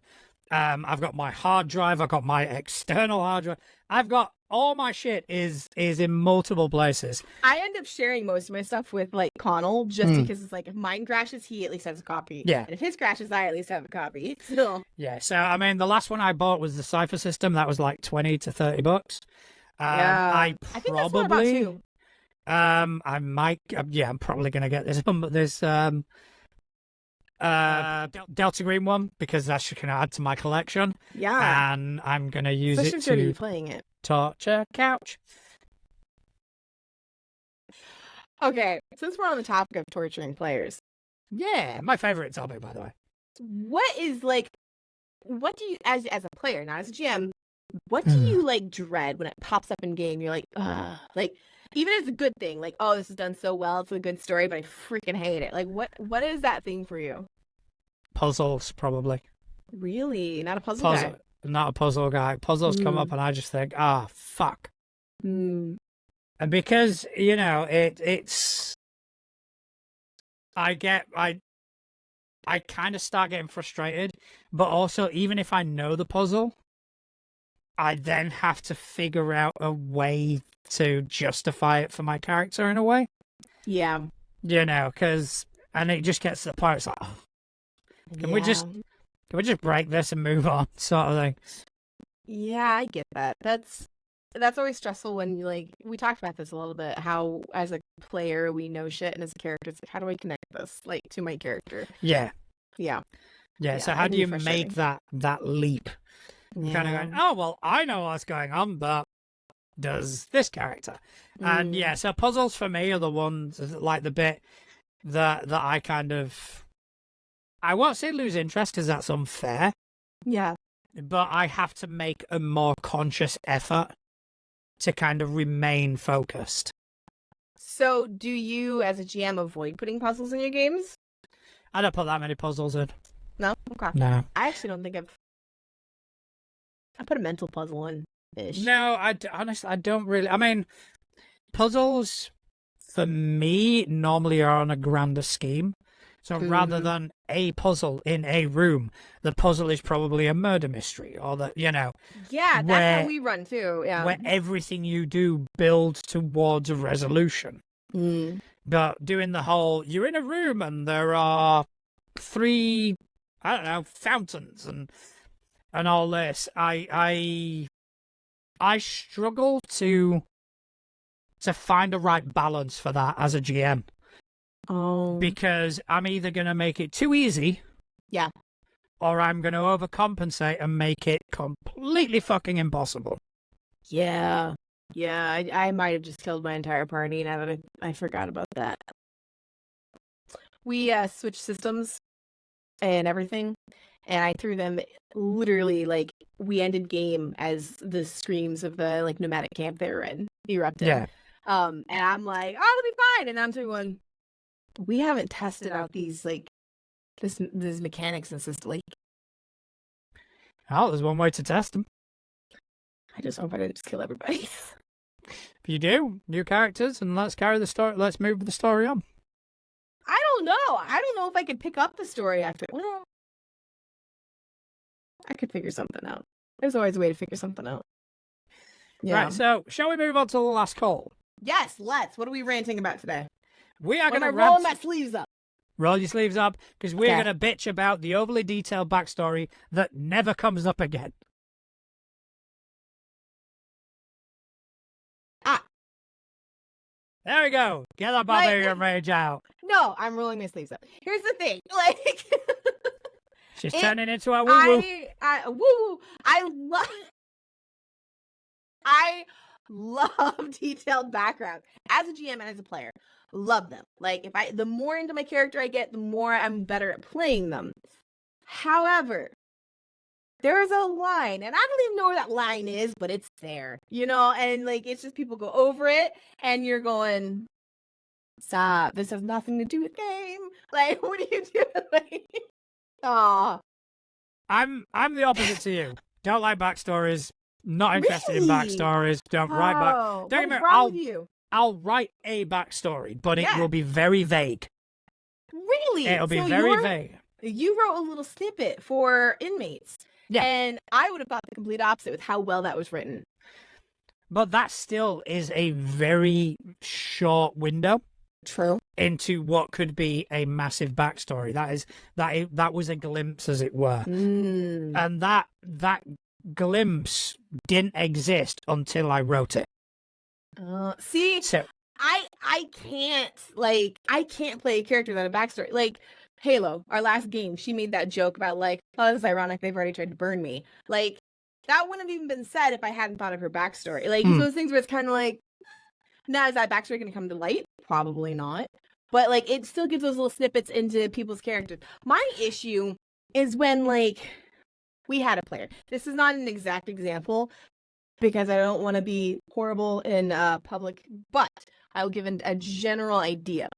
I've got my hard drive. I've got my external hard drive. I've got all my shit is in multiple places. I end up sharing most of my stuff with like Connell just because it's like if mine crashes, he at least has a copy. Yeah. And if his crashes, I at least have a copy. So Yeah. So I mean, the last one I bought was the Cipher system. That was like $20 to $30. yeah, I think that's what about probably too. I might. Yeah, I'm probably gonna get this one, but there's Delta Green one because that's just gonna add to my collection. Yeah, And I'm gonna use especially it if you're gonna be to playing it. torture couch. Okay, since we're on the topic of torturing players, Yeah, my favorite topic, by the way. what is like, what do you as a player, not as a GM, what do you like dread when it pops up in game? You're like, like even if it's a good thing, like, oh, this is done so well, it's a good story, but I freaking hate it. Like, what is that thing for you? Puzzles, probably. Really, not a puzzle guy. Not a puzzle guy. Puzzles come up and I just think, fuck. Mm. And because, you know, it's I kind of start getting frustrated, but also even if I know the puzzle, I then have to figure out a way to justify it for my character in a way. Yeah. You know, and it just gets to the point, it's like, can we just break this and move on, sort of thing. Yeah, I get that. That's always stressful when you like. We talked about this a little bit. How as a player we know shit, and as a character, it's like, how do I connect this like to my character? Yeah. Yeah. So how do you make that leap? Yeah. Kind of going, oh well, I know what's going on, but does this character? And yeah, so puzzles for me are the ones like the bit that I kind of, I won't say lose interest because that's unfair. Yeah. But I have to make a more conscious effort to kind of remain focused. So, do you, as a GM, avoid putting puzzles in your games? I don't put that many puzzles in. No? Okay. No. I actually don't think I put a mental puzzle in ish. No, honestly, I don't really. I mean, puzzles for me normally are on a grander scheme. So rather than a puzzle in a room, the puzzle is probably a murder mystery, or yeah, that's how we run too. Yeah, where everything you do builds towards a resolution. But doing the whole, you're in a room and there are 3, I don't know, fountains and all this. I struggle to find a right balance for that as a GM. Oh. Because I'm either going to make it too easy. Yeah. Or I'm going to overcompensate and make it completely fucking impossible. Yeah. Yeah, I might have just killed my entire party now that I forgot about that. We switched systems and everything, and I threw them literally, like, we ended game as the screams of the, like, nomadic camp they were in erupted. Yeah. And I'm like, oh, it'll be fine. And I'm doing, we haven't tested out these, like, this mechanics in Sister Lake. Oh, there's one way to test them. I just hope I didn't just kill everybody. If you do, new characters, and let's carry the story. Let's move the story on. I don't know. I don't know if I could pick up the story after. Well, I could figure something out. There's always a way to figure something out. Yeah. Right, so shall we move on to the last call? Yes, let's. What are we ranting about today? We are going to roll my sleeves up. Roll your sleeves up, because we're going to bitch about the overly detailed backstory that never comes up again. There we go. Get that barbarian rage out. No, I'm rolling my sleeves up. Here's the thing. Like, she's turning into a Awoo-woo. I love detailed background as a GM and as a player. Love them. Like, the more into my character I get, the more I'm better at playing them. However, there is a line, and I don't even know where that line is, but it's there, you know, and like, it's just people go over it, and you're going, stop, this has nothing to do with game. Like, what are you doing? Aw. I'm the opposite to you. Don't like backstories. Not interested in backstories. Don't write back. Don't get me wrong. I'll write a backstory, but it will be very vague. Really? It'll be very vague. You wrote a little snippet for inmates, Yeah. And I would have thought the complete opposite with how well that was written. But that still is a very short window True. into what could be a massive backstory. That was a glimpse, as it were, and that glimpse didn't exist until I wrote it. See, So I can't play a character without a backstory. Like Halo, our last game, she made that joke about like, oh, this is ironic. They've already tried to burn me. Like that wouldn't have even been said if I hadn't thought of her backstory. Like those things where it's kind of like, now is that backstory going to come to light? Probably not. But like, it still gives those little snippets into people's characters. My issue is when like we had a player. This is not an exact example because I don't want to be horrible in public, but I will give a general idea.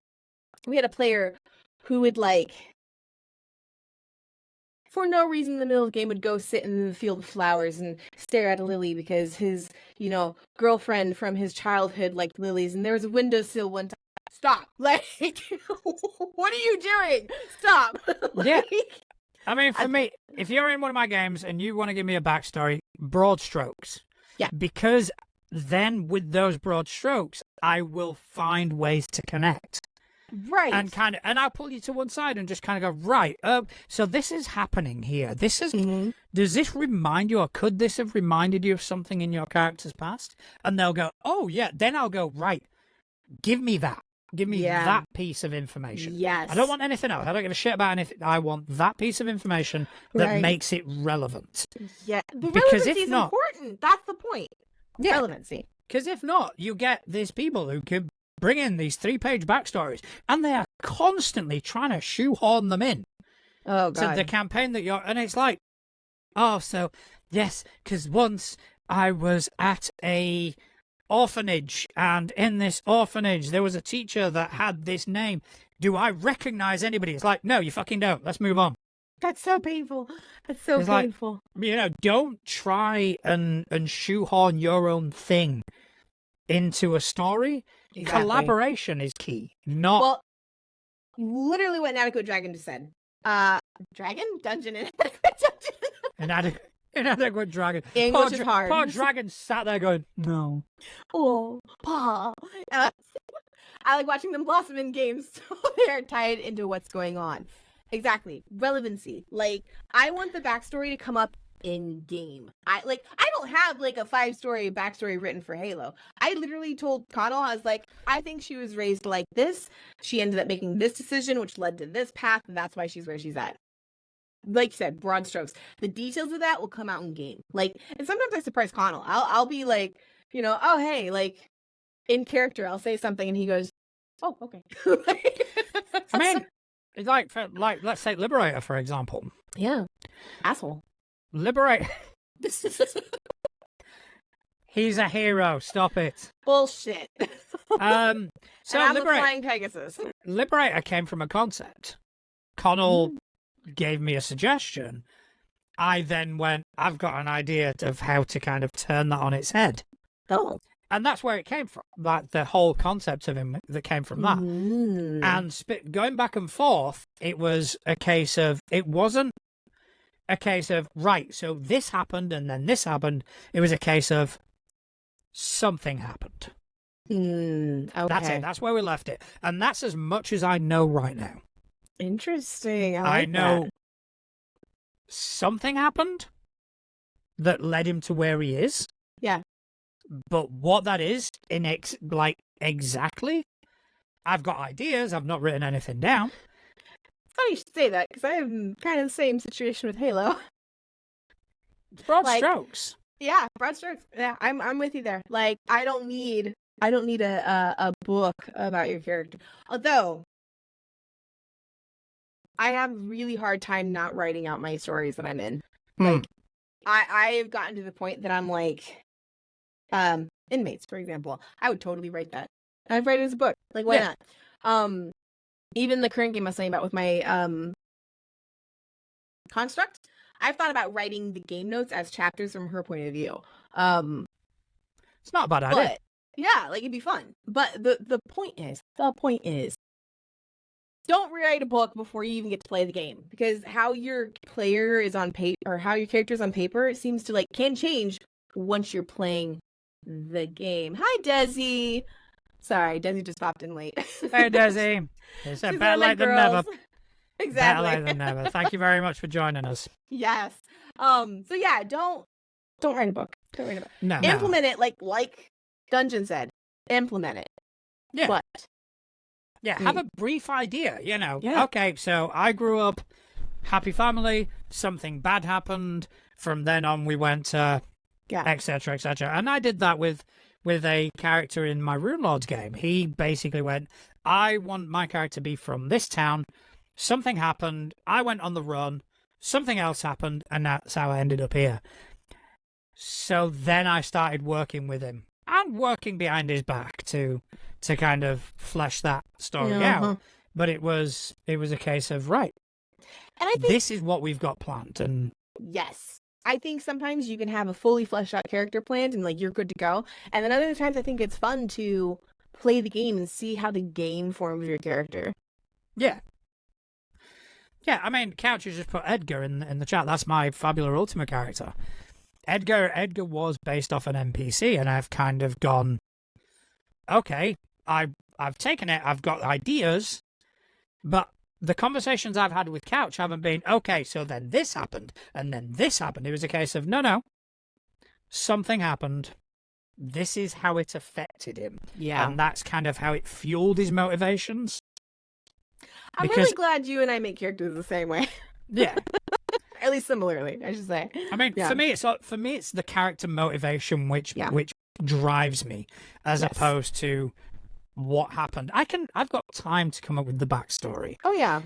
We had a player who would like, for no reason in the middle of the game, would go sit in the field of flowers and stare at a lily because his, girlfriend from his childhood liked lilies. And there was a windowsill one time. Stop. Like, what are you doing? Stop. Yeah. I mean, for me, if you're in one of my games and you want to give me a backstory, broad strokes. Yeah. Because then with those broad strokes, I will find ways to connect. Right. And I'll pull you to one side and just kind of go, right, so this is happening here. This is, does this remind you, or could this have reminded you of something in your character's past? And they'll go, oh, yeah. Then I'll go, right, give me that. Give me that piece of information. Yes. I don't want anything else. I don't give a shit about anything. I want that piece of information that makes it relevant. Yeah. The because relevancy if is not, important. That's the point. Yeah. Relevancy. Because if not, you get these people who can bring in these 3-page backstories, and they are constantly trying to shoehorn them in. Oh, God. To the campaign that you're... And it's like, oh, so, yes, because once I was at a orphanage, and in this orphanage there was a teacher that had this name. Do I recognize anybody? It's like, no, you fucking don't. Let's move on. That's so painful. That's so It's painful. Like, don't try and shoehorn your own thing into a story. Exactly. Collaboration is key. Not... Well, literally what Inadequate Dragon just said. Dungeon. Inadequate Dragon. English is hard. Poor Dragon sat there going, no. Oh, Pa. I like watching them blossom in games, so they're tied into what's going on. Exactly. Relevancy. Like, I want the backstory to come up in game. I don't have like a 5-story backstory written for Halo. I literally told Connell, I was like, I think she was raised like this. She ended up making this decision, which led to this path, and that's why she's where she's at. Like you said, broad strokes. The details of that will come out in game. Like, and sometimes I surprise Connell. I'll be like, oh hey, like in character, I'll say something, and he goes, oh, okay. I mean, it's like let's take Liberator for example. Yeah, asshole. Liberator. He's a hero. Stop it. Bullshit. So I'm the flying Pegasus. Liberator came from a concept. Connell gave me a suggestion. I then went, I've got an idea of how to kind of turn that on its head. Oh. And that's where it came from. Like the whole concept of him that came from that. And going back and forth, it was a case of, it wasn't a case of, right, so this happened and then this happened. It was a case of something happened. Okay. That's it. That's where we left it. And that's as much as I know right now. Interesting. I know that. Something happened that led him to where he is. Yeah. But what that is, exactly, I've got ideas. I've not written anything down. Funny you should say that, because I have kind of the same situation with Halo. Broad strokes. Yeah, broad strokes. Yeah, I'm with you there. Like, I don't need a book about your character. Although I have a really hard time not writing out my stories that I'm in. Like, I've gotten to the point that I'm like, Inmates, for example. I would totally write that. I'd write it as a book. Like, why not? Even the current game I was saying about with my construct, I've thought about writing the game notes as chapters from her point of view. It's not a bad idea. Yeah, like it'd be fun. But the point is, don't rewrite a book before you even get to play the game, because how your player is on paper, or how your character is on paper, it seems to like can change once you're playing the game. Hi, Desi. Sorry, Desi just popped in late. Hey, Desi. It's a She's better one of my late than girls. never. Exactly. Better late than never. Thank you very much for joining us. Yes. So yeah, don't write a book. Don't write a book. No. Implement it like Dungeon said. Implement it. Yeah. But Yeah, have a brief idea, you know. Yeah. Okay, so I grew up happy family, something bad happened, from then on we went etc., etc. And I did that with a character in my Rune Lords game. He basically went, I want my character to be from this town. Something happened, I went on the run, something else happened, and that's how I ended up here. So then I started working with him and working behind his back to kind of flesh that story out. But it was a case of, right, and I think this is what we've got planned. And yes, I think sometimes you can have a fully fleshed out character planned and like you're good to go. And then other times I think it's fun to play the game and see how the game forms your character. yeah. Yeah, I mean, Couch has just put Edgar in the chat. That's my Fabula Ultima character. Edgar was based off an NPC, and I've kind of gone, okay, I've taken it, I've got ideas, but the conversations I've had with Couch haven't been, okay, so then this happened, and then this happened. It was a case of, no, something happened. This is how it affected him. Yeah. And that's kind of how it fueled his motivations. I'm really glad you and I make characters the same way. Yeah. At least similarly, I should say. I mean, for me, it's the character motivation which drives me, as opposed to what happened. I've got time to come up with the backstory. Oh yeah.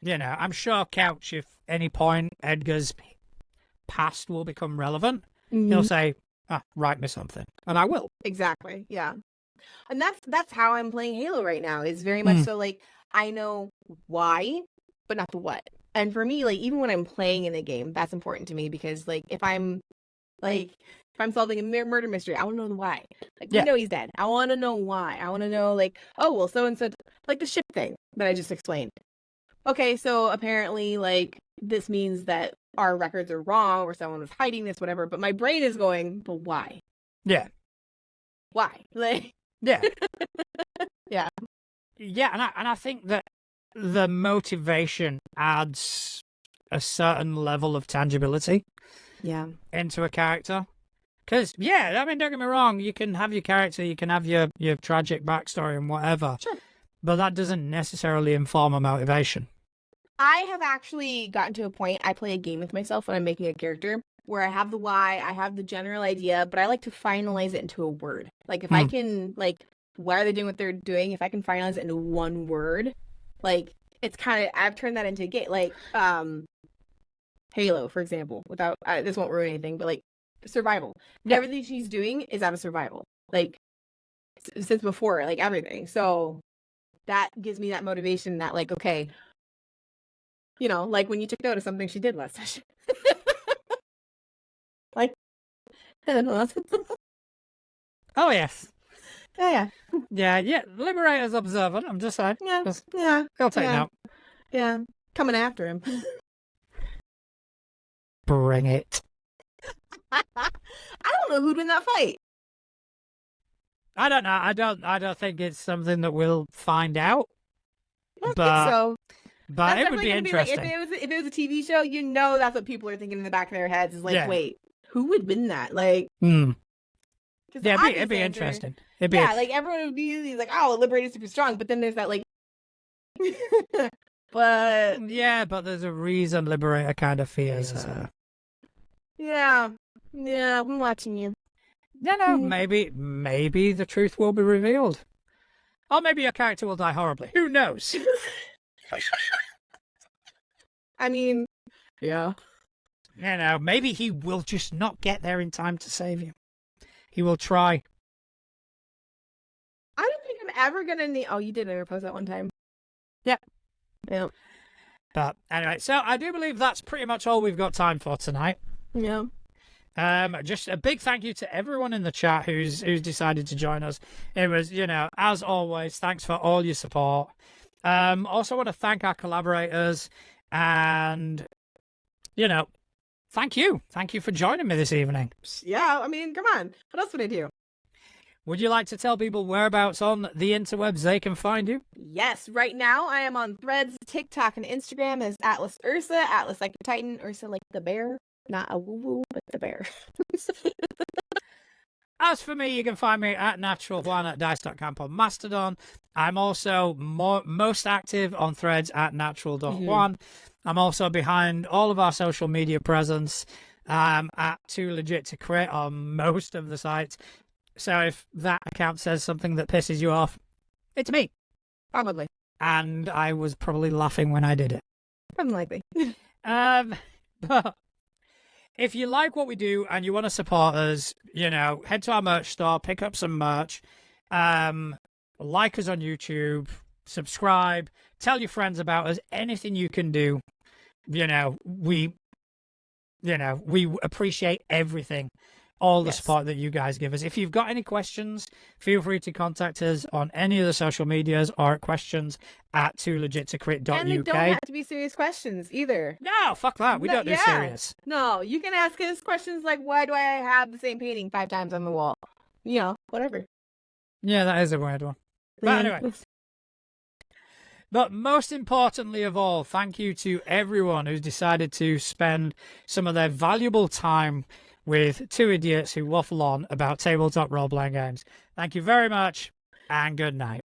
You know, I'm sure Couch, if any point Edgar's past will become relevant, he'll say, write me something, and I will. Exactly. Yeah. And that's how I'm playing Halo right now. Is very much so like I know why, but not the what. And for me, like even when I'm playing in a game, that's important to me, because like if I'm solving a murder mystery, I want to know the why. Like we know he's dead. I want to know why. I want to know like, oh well, so and so, like the ship thing that I just explained. Okay, so apparently like this means that our records are wrong, or someone was hiding this, whatever. But my brain is going, but why? Yeah. Why? Like. Yeah. Yeah. Yeah, and I think that the motivation adds a certain level of tangibility into a character. Because, I mean, don't get me wrong, you can have your character, you can have your tragic backstory and whatever, sure, but that doesn't necessarily inform a motivation. I have actually gotten to a point, I play a game with myself when I'm making a character, where I have the why, I have the general idea, but I like to finalize it into a word. Like, if I can, like, why are they doing what they're doing? If I can finalize it into one word, like, it's kind of, I've turned that into a game. Like, Halo, for example, without, this won't ruin anything, but, like, survival. Yeah. Everything she's doing is out of survival. Like, since before, like, everything. So, that gives me that motivation that, like, okay, you know, like when you took note of something she did last session. Like, I don't know. Oh, yes. Yeah. Liberator's observant, I'm just saying. Yeah. He'll take note. Yeah. Coming after him. Bring it. I don't know who'd win that fight. I don't know. I don't think it's something that we'll find out. I don't think so. But it would be interesting. If it was a TV show, you know that's what people are thinking in the back of their heads is like, wait, who would win that? Like, yeah, it'd be interesting. Like everyone would be like, oh, Liberator's super strong, but then there's that like, but there's a reason Liberator kind of fears. Yeah, I'm watching you. No, maybe the truth will be revealed, or maybe your character will die horribly. Who knows? I mean, yeah. You know, maybe he will just not get there in time to save you. He will try. I don't think I'm ever gonna need. Oh, you did interpose that one time. Yeah. But anyway, so I do believe that's pretty much all we've got time for tonight. Yeah. Just a big thank you to everyone in the chat who's decided to join us. It was, as always, thanks for all your support. Also want to thank our collaborators and, thank you. Thank you for joining me this evening. Yeah, I mean, come on. What else would I do? Would you like to tell people whereabouts on the interwebs they can find you? Yes, right now I am on Threads, TikTok, and Instagram as Atlas Ursa, Atlas like the Titan, Ursa like the bear. Not Awoo-woo, but the bear. As for me, you can find me at Natural Juan at dice.camp on Mastodon. I'm also most active on Threads at natural.juan. I'm also behind all of our social media presence at Too Legit to Crit on most of the sites. So if that account says something that pisses you off, it's me. Probably. And I was probably laughing when I did it. Probably likely. But if you like what we do and you want to support us, head to our merch store, pick up some merch, like us on YouTube, subscribe, tell your friends about us, anything you can do. We appreciate everything, all the support that you guys give us. If you've got any questions, feel free to contact us on any of the social medias or at questions@toolegit2crit.uk. And they don't have to be serious questions either. No, fuck that. We don't do serious. No, you can ask us questions like, why do I have the same painting 5 times on the wall? Whatever. Yeah, that is a weird one. But anyway. But most importantly of all, thank you to everyone who's decided to spend some of their valuable time with two idiots who waffle on about tabletop role-playing games. Thank you very much, and good night.